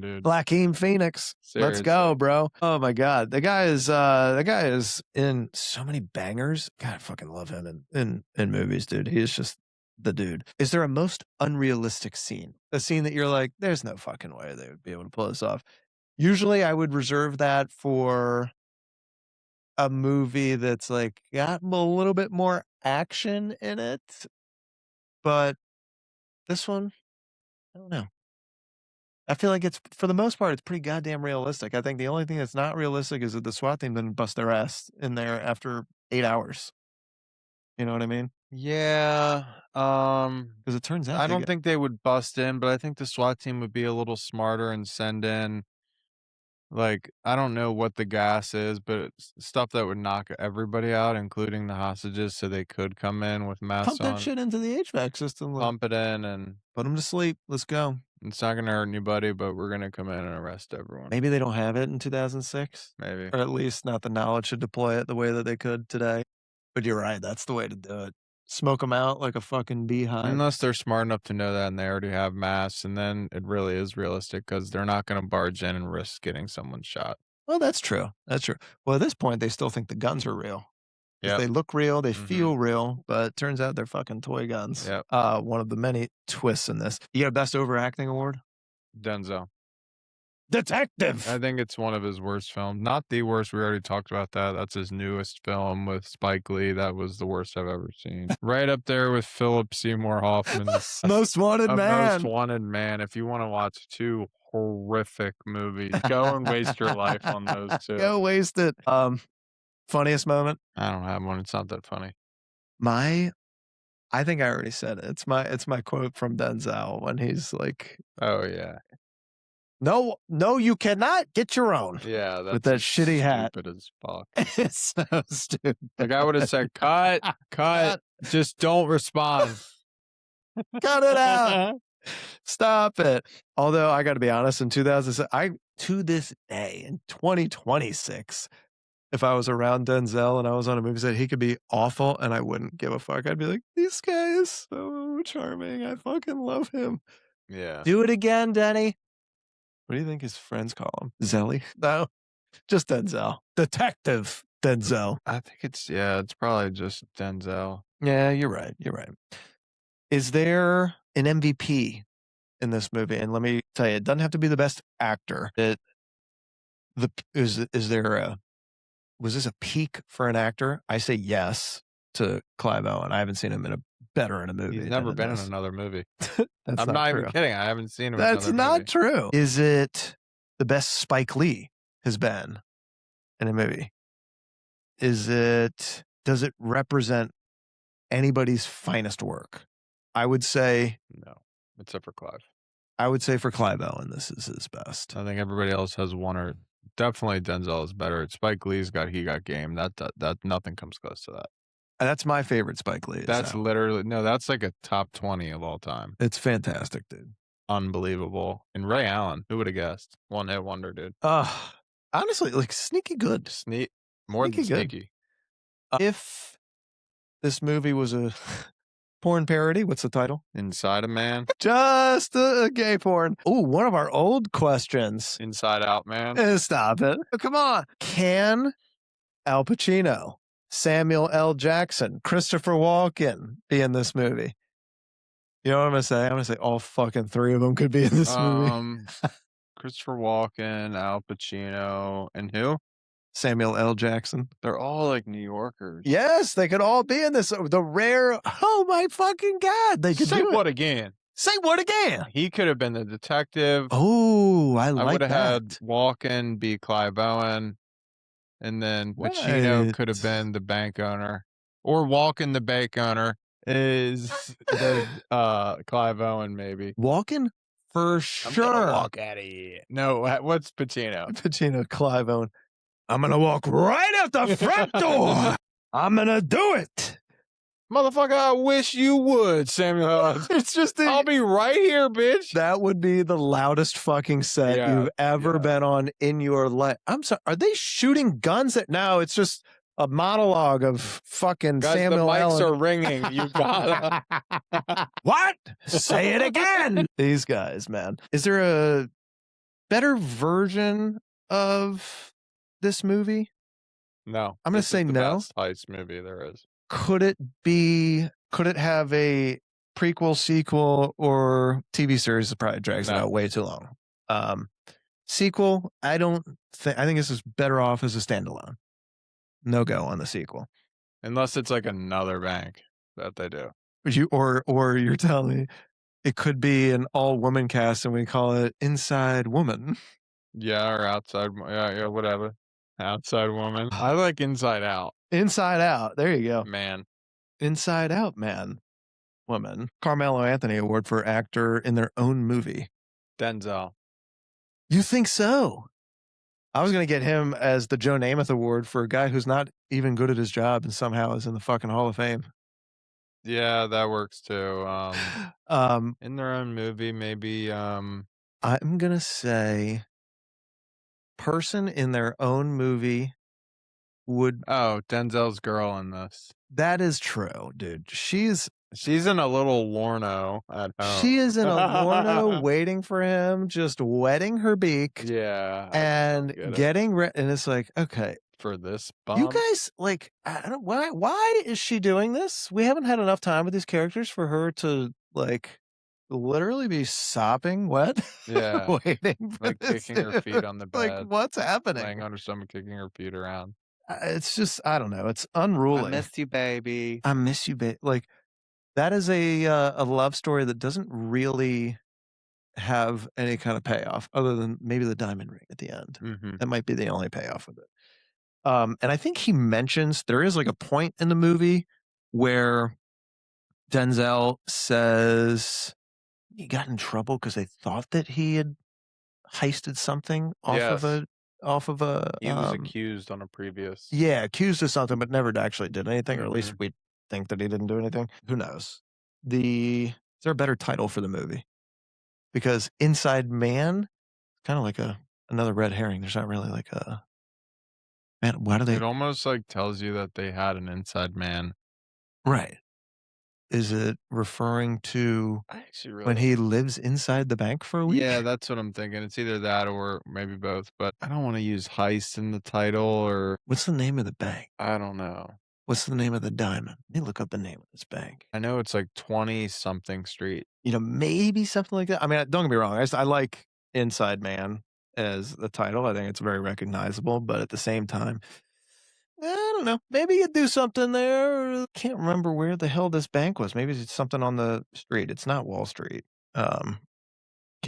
Dude. Joaquin Phoenix. Seriously. Let's go, bro. Oh my God. The guy is in so many bangers. God, I fucking love him in movies, dude. He is just the dude. Is there a most unrealistic scene? A scene that you're like, there's no fucking way they would be able to pull this off. Usually I would reserve that for a movie that's like got a little bit more action in it. But this one, I don't know. I feel like it's, for the most part, it's pretty goddamn realistic. I think the only thing that's not realistic is that the SWAT team didn't bust their ass in there after 8 hours. You know what I mean? Yeah. Because it turns out I don't think they would bust in, but I think the SWAT team would be a little smarter and send in, like, I don't know what the gas is, but it's stuff that would knock everybody out, including the hostages, so they could come in with masks pump on. that shit into the HVAC system. Pump it in and put them to sleep. Let's go. It's not going to hurt anybody, but we're going to come in and arrest everyone. Maybe they don't have it in 2006. Maybe. Or at least not the knowledge to deploy it the way that they could today. But you're right. That's the way to do it. Smoke them out like a fucking beehive. Unless they're smart enough to know that and they already have masks, and then it really is realistic because they're not going to barge in and risk getting someone shot. Well, that's true. That's true. Well, at this point, they still think the guns are real. Yeah, they look real, they feel real, but it turns out they're fucking toy guns. Yep. One of the many twists in this. You got a Best Overacting award? Denzel. Detective. I think it's one of his worst films. Not the worst. We already talked about that. That's his newest film with Spike Lee. That was the worst I've ever seen. Right up there with Philip Seymour Hoffman's Most Wanted Man. Most Wanted Man. If you want to watch two horrific movies, go and waste your life on those two. Go waste it. Funniest moment? I don't have one. It's not that funny. I think I already said it. It's my quote from Denzel when he's like, "Oh yeah, no, you cannot get your own." Yeah, that's with that shitty hat. Stupid as fuck. It's so stupid. Like I would have said, "Cut, just don't respond. Cut it out. Stop it." Although I got to be honest, in 2006, to this day in 2026. If I was around Denzel and I was on a movie set, he could be awful and I wouldn't give a fuck. I'd be like, this guy is so charming. I fucking love him. Yeah. Do it again, Denny. What do you think his friends call him? Zelly? No, just Denzel. Detective Denzel. I think it's probably just Denzel. Yeah, you're right. Is there an MVP in this movie, and let me tell you, it doesn't have to be the best actor. Was this a peak for an actor? I say yes to Clive Owen. I haven't seen him in a movie. He's never been in another movie. That's I'm not even kidding. I haven't seen him in another movie. That's not true. Is it the best Spike Lee has been in a movie? Does it represent anybody's finest work? I would say no, except for Clive. I would say for Clive Owen, this is his best. I think everybody else has one, or definitely Denzel is better. Spike Lee's got game. That nothing comes close to that. That's my favorite Spike Lee. That's literally that's like a top 20 of all time. It's fantastic, dude. Unbelievable. And Ray Allen, who would have guessed? One hit wonder, dude. Honestly, like sneaky good. More than sneaky. If this movie was a porn parody, what's the title? Inside a Man. Just a gay porn. Oh, one of our old questions. Inside Out Man. Stop it. Oh, come on. Can Al Pacino, Samuel L. Jackson, Christopher Walken be in this movie? You know what I'm going to say? I'm going to say all fucking three of them could be in this movie. Christopher Walken, Al Pacino, and who? Samuel L. Jackson. They're all like New Yorkers. Yes, they could all be in this. The rare, oh my fucking God. They could Say do what it. again? Say what again? He could have been the detective. Oh, I like that. I would have had Walken be Clive Owen, and then Pacino could have been the bank owner, or Walken the bank owner is the Clive Owen maybe. Walken for sure. I'm gonna walk out of here. No, what's Pacino? Pacino, Clive Owen. I'm gonna walk right out the front door. I'm gonna do it. Motherfucker, I wish you would, Samuel. It's just I'll be right here, bitch. That would be the loudest fucking set you've ever been on in your life. I'm sorry. Are they shooting guns at now? It's just a monologue of fucking Guys, Samuel the mics Allen. are ringing. You gotta. What? Say it again. These guys, man. Is there a better version of this movie? No. I'm going to say no. Best heist movie there is. Could it have a prequel, sequel, or TV series that probably drags it out way too long? Sequel, I think this is better off as a standalone. No go on the sequel. Unless it's like another bank that they do. Or you're telling me it could be an all-woman cast and we call it Inside Woman. Yeah, or Outside. Yeah, whatever. Outside Woman. I like Inside Out. Inside Out. There you go. Man. Inside Out, man. Woman. Carmelo Anthony Award for actor in their own movie. Denzel. You think so? I was going to get him as the Joe Namath Award for a guy who's not even good at his job and somehow is in the fucking Hall of Fame. Yeah, that works too. In their own movie, maybe. I'm going to say person in their own movie would. Oh, Denzel's girl in this. That is true, dude. She's in a little Lorno at home. She is in a Lorno waiting for him, just wetting her beak. Yeah. And getting and it's like, okay. For this bump? You guys, like, I don't why is she doing this? We haven't had enough time with these characters for her to, like, literally be sopping wet. Yeah. Waiting for like this kicking her feet on the bed. Like, what's happening? Laying on her stomach, kicking her feet around. It's just, I don't know. It's unruly. I miss you, baby. I miss you, baby. Like, that is a love story that doesn't really have any kind of payoff other than maybe the diamond ring at the end. Mm-hmm. That might be the only payoff with it. And I think he mentions there is like a point in the movie where Denzel says he got in trouble because they thought that he had heisted something off of a. He was accused on a previous. Yeah, accused of something, but never actually did anything, or at least we think that he didn't do anything. Who knows? Is there a better title for the movie? Because Inside Man, kind of like another red herring. There's not really like a. Man, why do they? It almost like tells you that they had an inside man. Right. Is it referring to when he lives inside the bank for a week? Yeah, that's what I'm thinking. It's either that or maybe both. But I don't want to use heist in the title or. What's the name of the bank? I don't know. What's the name of the diamond? Let me look up the name of this bank. I know it's like 20-something street. Maybe something like that. I mean, don't get me wrong. I like Inside Man as the title. I think it's very recognizable, but at the same time, I don't know. Maybe you do something there. Can't remember where the hell this bank was. Maybe it's something on the street. It's not Wall Street. Can't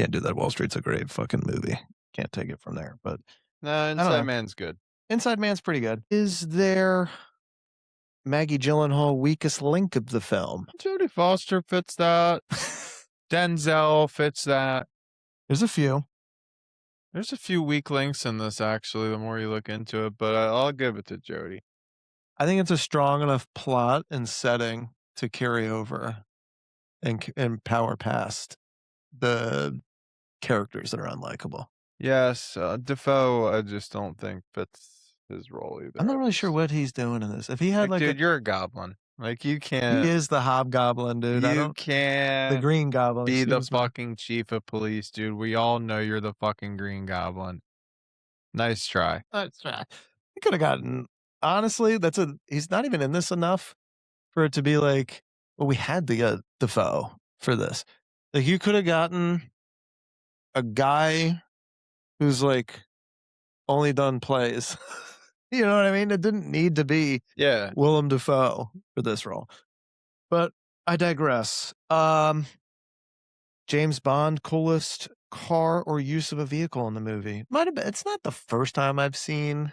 do that. Wall Street's a great fucking movie. Can't take it from there. But No, Inside Man's good. Inside Man's pretty good. Is there Maggie Gyllenhaal weakest link of the film? Jodie Foster fits that. Denzel fits that. There's a few. There's a few weak links in this, actually, the more you look into it, but I'll give it to Jodie. I think it's a strong enough plot and setting to carry over and power past the characters that are unlikable. Yes, Defoe, I just don't think fits his role either. I'm not really sure what he's doing in this. If he had dude, you're a goblin. Like, you can't. He is the hobgoblin, dude. You can't. The Green Goblin. Be the fucking chief of police, dude. We all know you're the fucking Green Goblin. Nice try. Nice try. He could have gotten. Honestly, he's not even in this enough for it to be like, well, we had to get Defoe for this. Like, you could have gotten a guy who's like only done plays. You know what I mean? It didn't need to be Willem Dafoe for this role. But I digress. James Bond, coolest car or use of a vehicle in the movie. Might have been. It's not the first time I've seen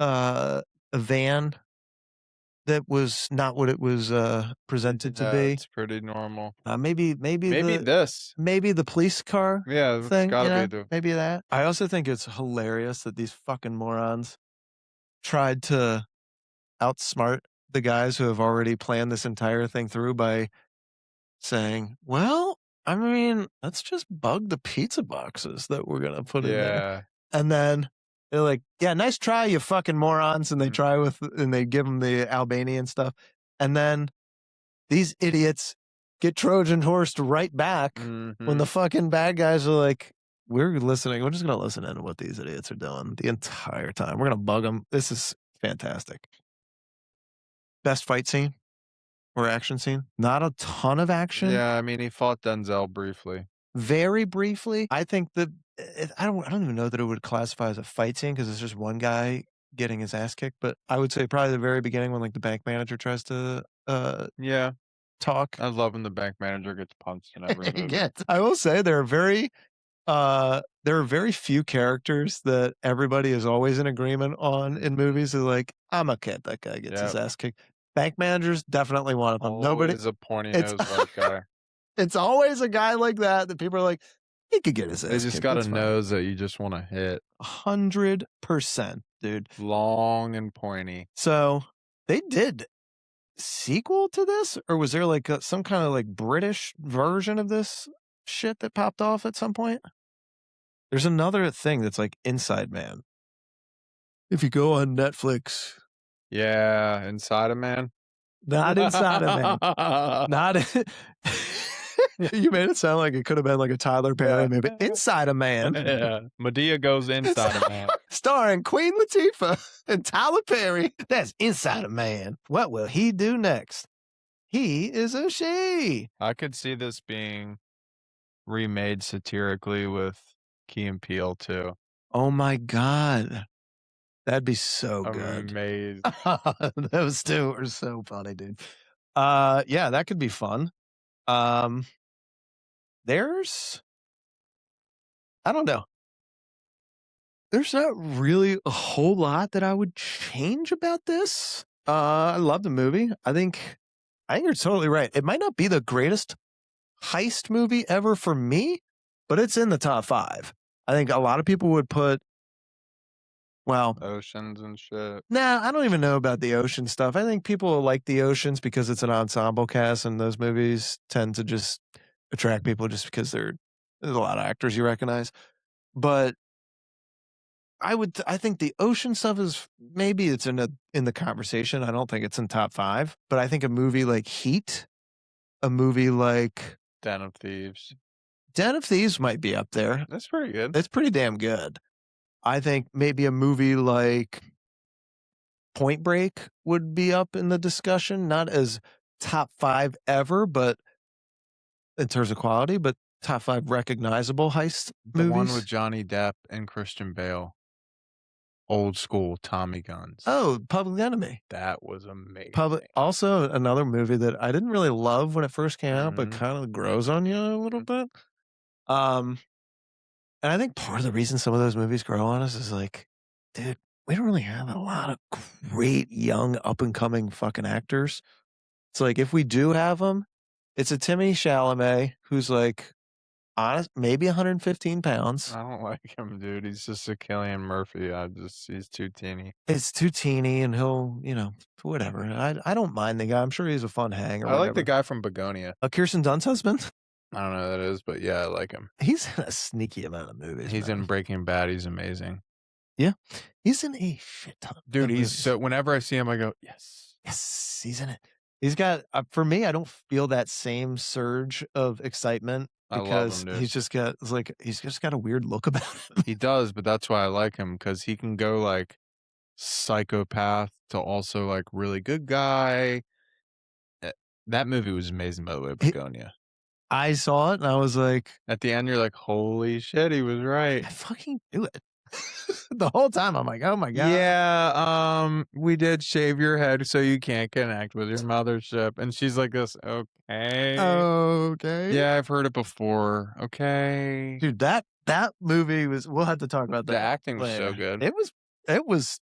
a van that was not what it was presented to be. It's pretty normal. Maybe this. Maybe the police car. Yeah, it's thing. gotta be maybe that. I also think it's hilarious that these fucking morons tried to outsmart the guys who have already planned this entire thing through by saying, well, I mean, let's just bug the pizza boxes that we're going to put in there. And then they're like, yeah, nice try, you fucking morons. And they and they give them the Albanian stuff. And then these idiots get Trojan horsed right back when the fucking bad guys are like, we're listening. We're just going to listen in to what these idiots are doing the entire time. We're going to bug them. This is fantastic. Best fight scene or action scene? Not a ton of action. Yeah, I mean, he fought Denzel briefly. Very briefly. I think that I don't even know that it would classify as a fight scene because it's just one guy getting his ass kicked. But I would say probably the very beginning when like the bank manager tries to talk. I love when the bank manager gets punched in every movie. I will say there are very few characters that everybody is always in agreement on in movies. They're like, I'm okay if that guy gets his ass kicked. Bank managers, definitely one of them. Nobody is a pointy-nosed white guy. It's always a guy like that people are like, he could get his ass kicked. They just got a nose that you just want to hit. 100%, dude. Long and pointy. So they did sequel to this? Or was there like some kind of like British version of this shit that popped off at some point? There's another thing that's like Inside Man. If you go on Netflix. Yeah, Inside a Man. Not Inside a Man. Not. You made it sound like it could have been like a Tyler Perry movie. Inside a Man. Yeah. Medea goes inside a man. Starring Queen Latifah and Tyler Perry. That's Inside a Man. What will he do next? He is a she. I could see this being remade satirically with Key and Peele too. Oh my God. That'd be so good. Amazing. Those two are so funny, dude. Yeah, that could be fun. There's, I don't know. There's not really a whole lot that I would change about this. I love the movie. I think you're totally right. It might not be the greatest heist movie ever for me, but it's in the top 5. I think a lot of people would put, well, Oceans and shit. Nah, I don't even know about the ocean stuff. I think people like the Oceans because it's an ensemble cast, and those movies tend to just attract people just because there's a lot of actors you recognize. But I think the ocean stuff is maybe it's in the conversation. I don't think it's in top 5, but I think a movie like Heat, a movie like Den of Thieves might be up there. That's pretty good. It's pretty damn good. I think maybe a movie like Point Break would be up in the discussion, not as top 5 ever, but in terms of quality, but top 5 recognizable heist The movies. one with Johnny Depp and Christian Bale. Old school Tommy guns. Oh, Public Enemy. That was amazing. Also another movie that I didn't really love when it first came out, but kind of grows on you a little bit. And I think part of the reason some of those movies grow on us is like, dude, we don't really have a lot of great young up and coming fucking actors. It's like if we do have them, it's a Timmy Chalamet who's like honest, maybe 115 pounds. I don't like him, dude. He's just a Cillian Murphy. He's too teeny. It's too teeny, and he'll, whatever. I don't mind the guy. I'm sure he's a fun hang. I like the guy from Begonia. Kirsten Dunst's husband. I don't know who that is, but yeah, I like him. He's in a sneaky amount of movies. He's in Breaking Bad. He's amazing. Yeah, he's in a shit ton. Dude, so whenever I see him, I go, yes, he's in it. He's got for me, I don't feel that same surge of excitement because he's just got a weird look about him. He does, but that's why I like him, because he can go like psychopath to also like really good guy. That movie was amazing, by the way, Begonia. I saw it and I was like, at the end, you're like, holy shit, he was right. I fucking knew it. The whole time I'm like, oh my god. Yeah, we did shave your head so you can't connect with your mothership. And she's like this, okay. Yeah, I've heard it before. Okay. Dude, that movie was, we'll have to talk about that. The acting was so good. It was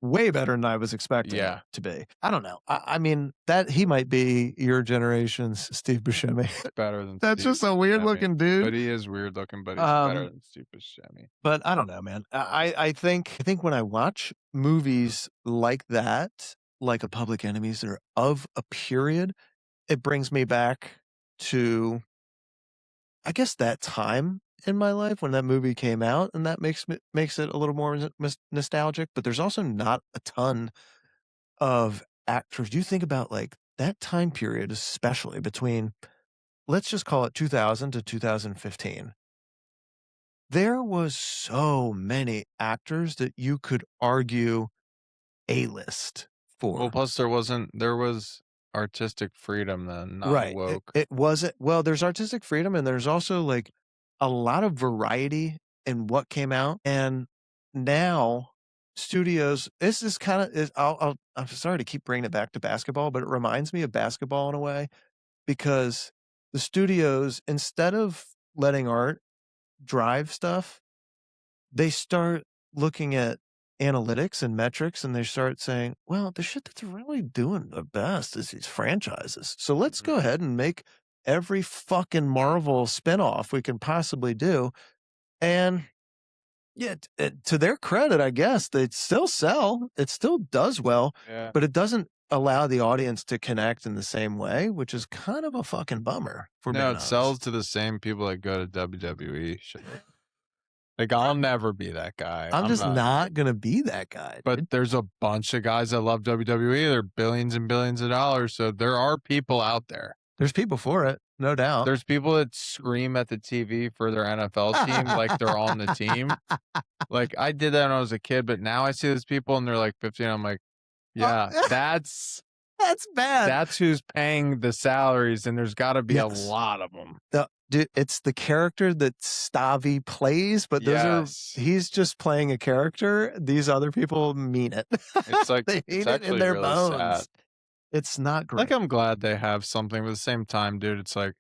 way better than I was expecting it to be. I don't know. I mean, that he might be your generation's Steve Buscemi. Better than That's Steve just a weird looking dude. But he is weird looking, but he's better than Steve Buscemi. But I don't know, man. I think when I watch movies like that, like a Public Enemies that are of a period, it brings me back to, I guess, that time in my life when that movie came out, and that makes it a little more nostalgic. But there's also not a ton of actors. You think about like that time period, especially between, let's just call it 2000 to 2015. There was so many actors that you could argue A-list for. Well, plus there was artistic freedom then, not right. woke. It wasn't. Well, there's artistic freedom, and there's also like a lot of variety in what came out. And now studios, this is kind of, I'm sorry to keep bringing it back to basketball, but it reminds me of basketball in a way, because the studios, instead of letting art drive stuff, they start looking at analytics and metrics, and they start saying, well, the shit that's really doing the best is these franchises. So let's go ahead and make every fucking Marvel spinoff we can possibly do. And yeah, to their credit, I guess, they still sell. It still does well, but it doesn't allow the audience to connect in the same way, which is kind of a fucking bummer. No, it sells to the same people that go to WWE. Like, I'll never be that guy. I'm just not going to be that guy. But there's a bunch of guys that love WWE. They're billions and billions of dollars. So there are people out there. There's people for it, no doubt. There's people that scream at the TV for their NFL team like they're on the team. Like, I did that when I was a kid, but now I see those people and they're like 50, and I'm like, yeah, that's bad. That's who's paying the salaries, and there's got to be a lot of them. Dude, it's the character that Stavi plays, but he's just playing a character. These other people mean it. It's like they hate it in their bones. Sad. It's not great. Like, I'm glad they have something, but at the same time, dude, it's like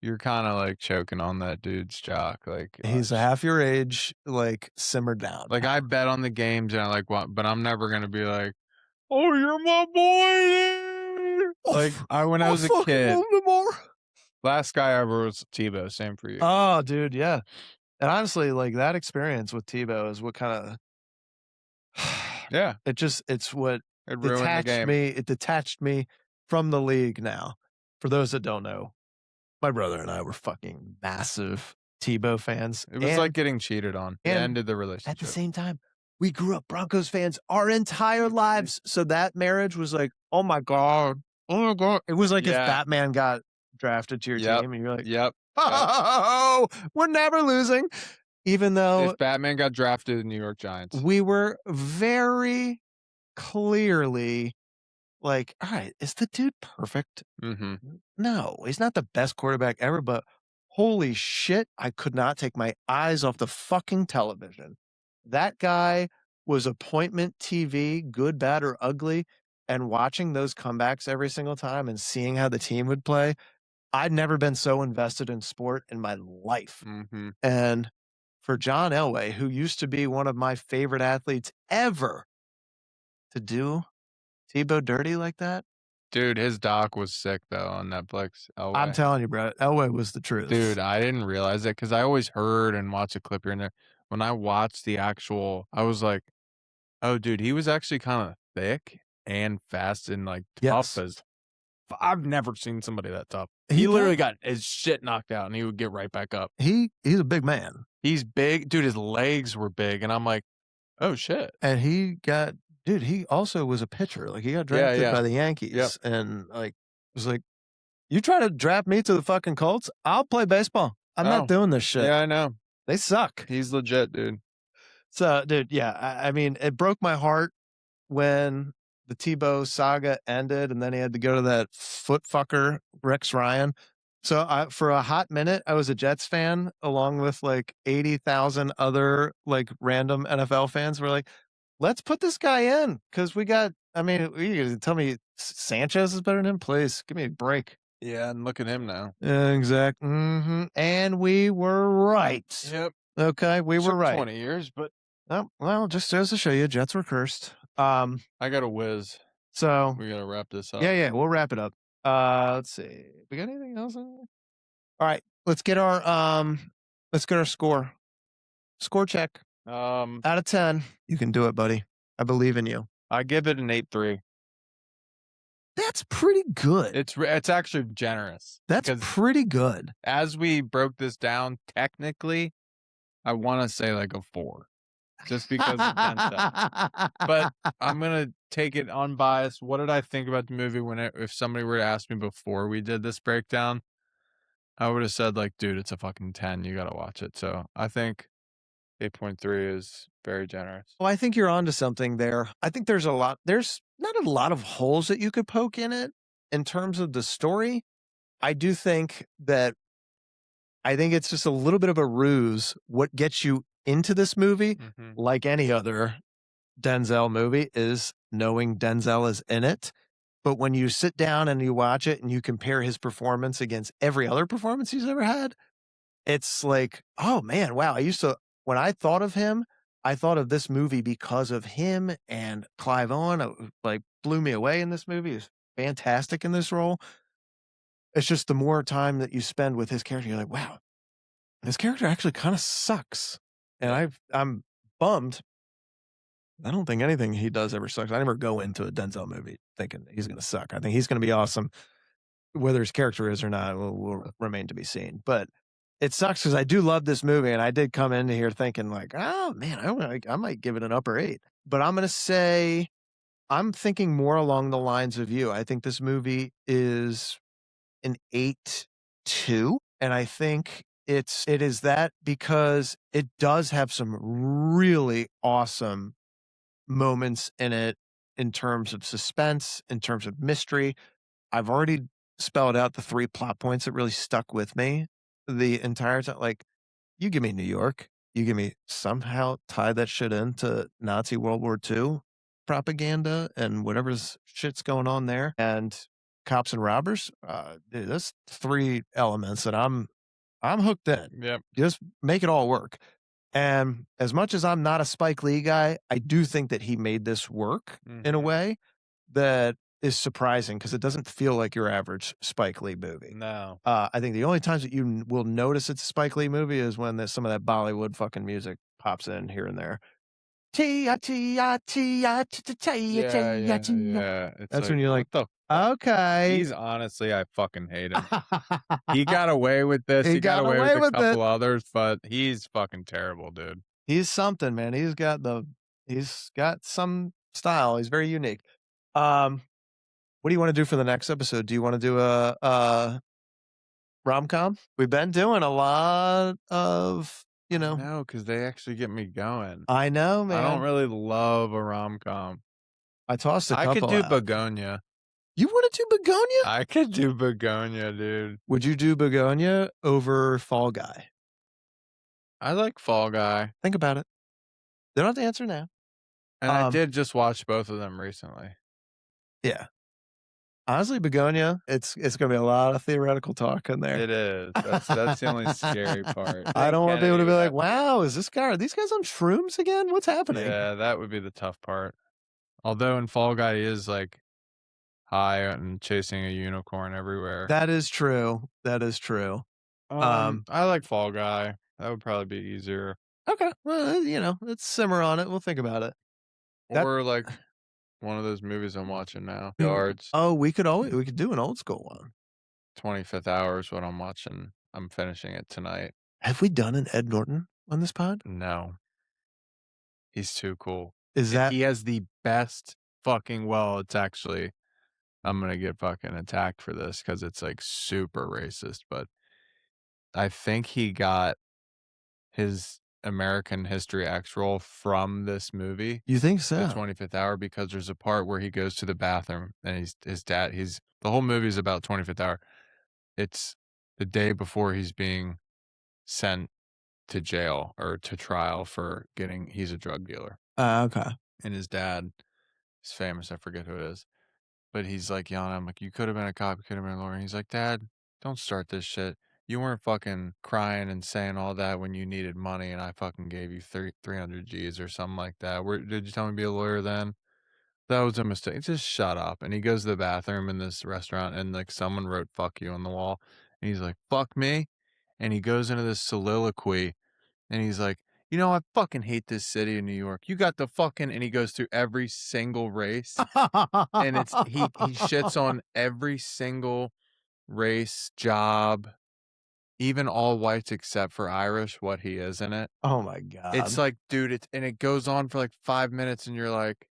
you're kind of like choking on that dude's jock. Like, he's half your age. Like, simmer down. Like, I bet on the games, and I like what, but I'm never gonna be like, oh, you're my boy. Like, when I was a kid, last guy ever was Tebow. Same for you. Oh, dude, yeah. And honestly, like, that experience with Tebow is what kind of, yeah. It's what it ruined the game. It detached me from the league. Now, for those that don't know, my brother and I were fucking massive Tebow fans. It was like getting cheated on. It ended the relationship. At the same time, we grew up Broncos fans our entire lives. So that marriage was like, oh my God. Oh my God. It was like if Batman got drafted to your team and you're like, oh, we're never losing. Even though if Batman got drafted to the New York Giants, we were very clearly like, all right, is the dude perfect? No, he's not the best quarterback ever, but holy shit, I could not take my eyes off the fucking television. That guy was appointment TV, good, bad, or ugly. And watching those comebacks every single time and seeing how the team would play, I'd never been so invested in sport in my life. And for John Elway, who used to be one of my favorite athletes ever, to do Tebow dirty like that, Dude, his doc was sick though on Netflix. I'm Elway. telling you, bro, Elway was the truth. Dude, I didn't realize it because I always heard and watched a clip here and there. When I watched the actual, I was like, oh, dude, he was actually kind of thick and fast and like tough Yes. as. I've never seen somebody that tough. He He literally got his shit knocked out and he would get right back up. He's a big man. He's big, dude. His legs were big, and I'm like, oh shit. And he also was a pitcher. Like he got drafted by the Yankees, and like was like, you try to draft me to the fucking Colts, I'll play baseball. I'm not doing this shit. Yeah, I know. They suck. He's legit, dude. So, dude, yeah, I mean, it broke my heart when the Tebow saga ended, and then he had to go to that foot fucker Rex Ryan. So for a hot minute, I was a Jets fan, along with like 80,000 other like random NFL fans. We're like, let's put this guy in because we got. I mean, you gonna tell me Sanchez is better than him? Please give me a break. Yeah, and look at him now. Exactly. And we were right. Yep. Okay, we were right. 20 years, but well, just goes to show you, Jets were cursed. I got a whiz. So we gotta wrap this up. Yeah, we'll wrap it up. Let's see. We got anything else in there? All right, let's get our score. Score check. Out of 10. You can do it, buddy. I believe in you. I give it an 8.3. That's pretty good. It's actually generous. That's pretty good. As we broke this down, technically, I want to say like a 4. Just because of Denzel. But I'm gonna take it unbiased. What did I think about the movie if somebody were to ask me before we did this breakdown? I would have said like, dude, it's a fucking 10. You gotta watch it. So I think 8.3 is very generous. Well, I think you're onto something there. I think there's not a lot of holes that you could poke in it in terms of the story. I do think it's just a little bit of a ruse. What gets you into this movie, like any other Denzel movie, is knowing Denzel is in it. But when you sit down and you watch it and you compare his performance against every other performance he's ever had, it's like, oh man, wow. When I thought of him, I thought of this movie because of him and Clive Owen. Like blew me away in this movie. He's fantastic in this role. It's just the more time that you spend with his character, you're like, wow, this character actually kind of sucks. And I'm bummed. I don't think anything he does ever sucks. I never go into a Denzel movie thinking he's going to suck. I think he's going to be awesome. Whether his character is or not will remain to be seen. But it sucks because I do love this movie, and I did come into here thinking like, oh man, I might give it an upper 8. But I'm going to say I'm thinking more along the lines of you. I think this movie is an 8.2, and I think it is that because it does have some really awesome moments in it in terms of suspense, in terms of mystery. I've already spelled out the 3 plot points that really stuck with me the entire time. Like, you give me New York, you give me somehow tie that shit into Nazi World War II propaganda and whatever's shit's going on there, and cops and robbers. Dude, that's 3 elements that I'm hooked in. Yep. Just make it all work. And as much as I'm not a Spike Lee guy, I do think that he made this work in a way that is surprising because it doesn't feel like your average Spike Lee movie. No. I think the only times that you will notice it's a Spike Lee movie is when there's some of that Bollywood fucking music pops in here and there. Yeah. That's when you're like, okay. He's honestly, I fucking hate him. He got away with this. He got away with a couple it. others, but he's fucking terrible, dude. He's something, man. He's got some style. He's very unique. What do you want to do for the next episode? Do you want to do a rom-com? We've been doing a lot of, No, because they actually get me going. I know, man. I don't really love a rom-com. I tossed a I could couple do out. Begonia. You want to do Begonia? I could do Begonia, dude. Would you do Begonia over Fall Guy? I like Fall Guy. Think about it. They don't have to answer now. And I did just watch both of them recently. Yeah. Honestly, Begonia, it's gonna be a lot of theoretical talk in there. It is. That's the only scary part. I don't want people to Kennedy be would like, have- "Wow, are these guys on shrooms again? What's happening?" Yeah, that would be the tough part. Although in Fall Guy he is like high and chasing a unicorn everywhere. That is true. That is true. I like Fall Guy. That would probably be easier. Okay. Well, let's simmer on it. We'll think about it. Or like one of those movies I'm watching now. Yards. Oh, we could do an old school one. 25th Hour is what I'm watching. I'm finishing it tonight. Have we done an Ed Norton on this pod? No. He's too cool. He has the best it's actually, I'm going to get fucking attacked for this because it's like super racist, but I think he got his American History X role from this movie. You think so? The 25th Hour, because there's a part where he goes to the bathroom and the whole movie is about 25th Hour. It's the day before he's being sent to jail or to trial for he's a drug dealer. Okay. And his dad is famous. I forget who it is. But he's like yelling, I'm like, you could have been a cop, you could have been a lawyer. And he's like, Dad, don't start this shit. You weren't fucking crying and saying all that when you needed money and I fucking gave you 300 G's or something like that. Did you tell me to be a lawyer then? That was a mistake. Just shut up. And he goes to the bathroom in this restaurant and like someone wrote fuck you on the wall. And he's like, fuck me. And he goes into this soliloquy and he's like, I fucking hate this city of New York. You got the fucking, and he goes through every single race. And he shits on every single race, job, even all whites except for Irish, what he is in it. Oh my God. It's like, dude, and it goes on for like 5 minutes and you're like,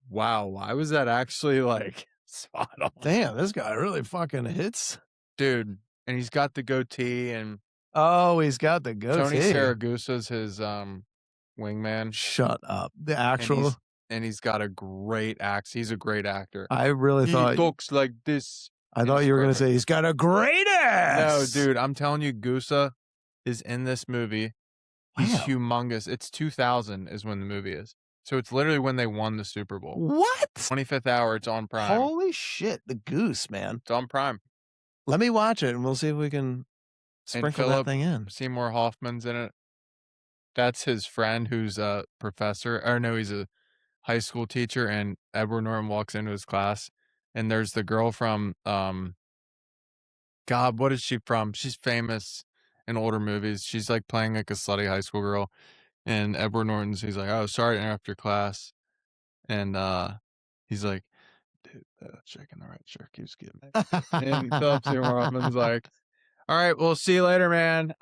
wow, why was that actually like spot on? Damn, this guy really fucking hits. Dude, and he's got the goatee and oh, he's got the goatee. Tony Saragusa's his wingman. Shut up. The actual and he's got a great act. He's a great actor. I really thought he talks like this. I thought you were going to say he's got a great ass. No, dude, I'm telling you, Gusa is in this movie. He's humongous. It's 2000 is when the movie is. So it's literally when they won the Super Bowl. What? 25th Hour, it's on Prime. Holy shit, the Goose, man. It's on Prime. Let me watch it and we'll see if we can sprinkle that thing in. Seymour Hoffman's in it. That's his friend who's a professor. Or no, he's a high school teacher, and Edward Norton walks into his class, and there's the girl from God, what is she from? She's famous in older movies. She's like playing like a slutty high school girl, and Edward Norton's, he's like, oh, sorry to interrupt your class, and he's like, dude, that chick in the red shirt keeps getting me. And Philip Seymour Hoffman's like, all right, we'll see you later, man.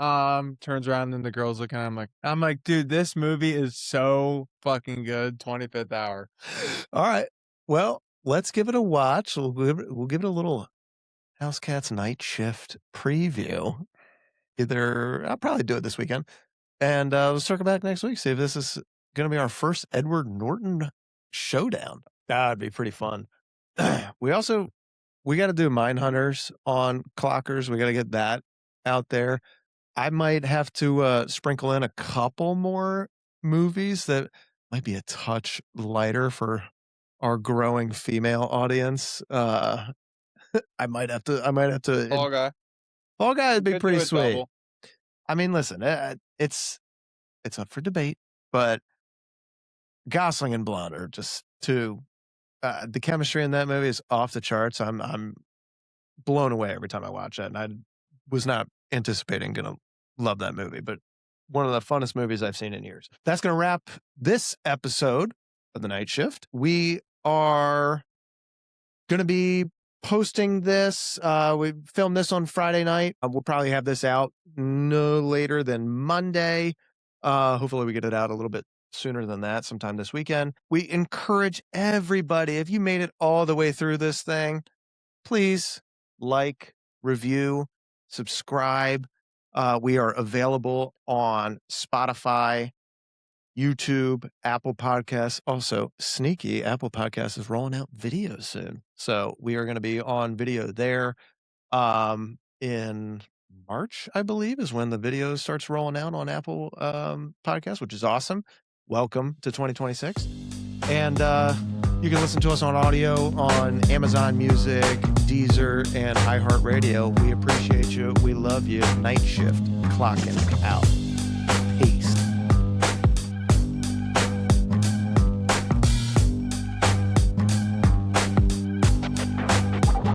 Turns around and the girl's looking at him I'm like, dude, this movie is so fucking good. 25th Hour. All right. Well, let's give it a watch. We'll give it a little House Cats Night Shift preview. I'll probably do it this weekend. And we'll circle back next week, see if this is going to be our first Edward Norton showdown. That'd be pretty fun. We got to do Mindhunters on Clockers. We got to get that out there. I might have to sprinkle in a couple more movies that might be a touch lighter for our growing female audience. I might have to. Fall Guy. Fall Guy would be pretty sweet. Double. I mean, listen, it's up for debate, but Gosling and Blonde are just two. The chemistry in that movie is off the charts. I'm blown away every time I watch it, and I was not anticipating going to love that movie, but one of the funnest movies I've seen in years. That's going to wrap this episode of The Night Shift. We are going to be posting this. We filmed this on Friday night. We'll probably have this out no later than Monday. Hopefully we get it out a little bit sooner than that, sometime this weekend. We encourage everybody, if you made it all the way through this thing, please like, review, subscribe. We are available on Spotify, YouTube, Apple Podcasts. Also, sneaky, Apple Podcasts is rolling out video soon. So we are going to be on video there in March, I believe, is when the video starts rolling out on Apple Podcasts, which is awesome. Welcome to 2026. And you can listen to us on audio on Amazon Music, Deezer, and iHeartRadio. We appreciate you. We love you. Nightshift clocking out.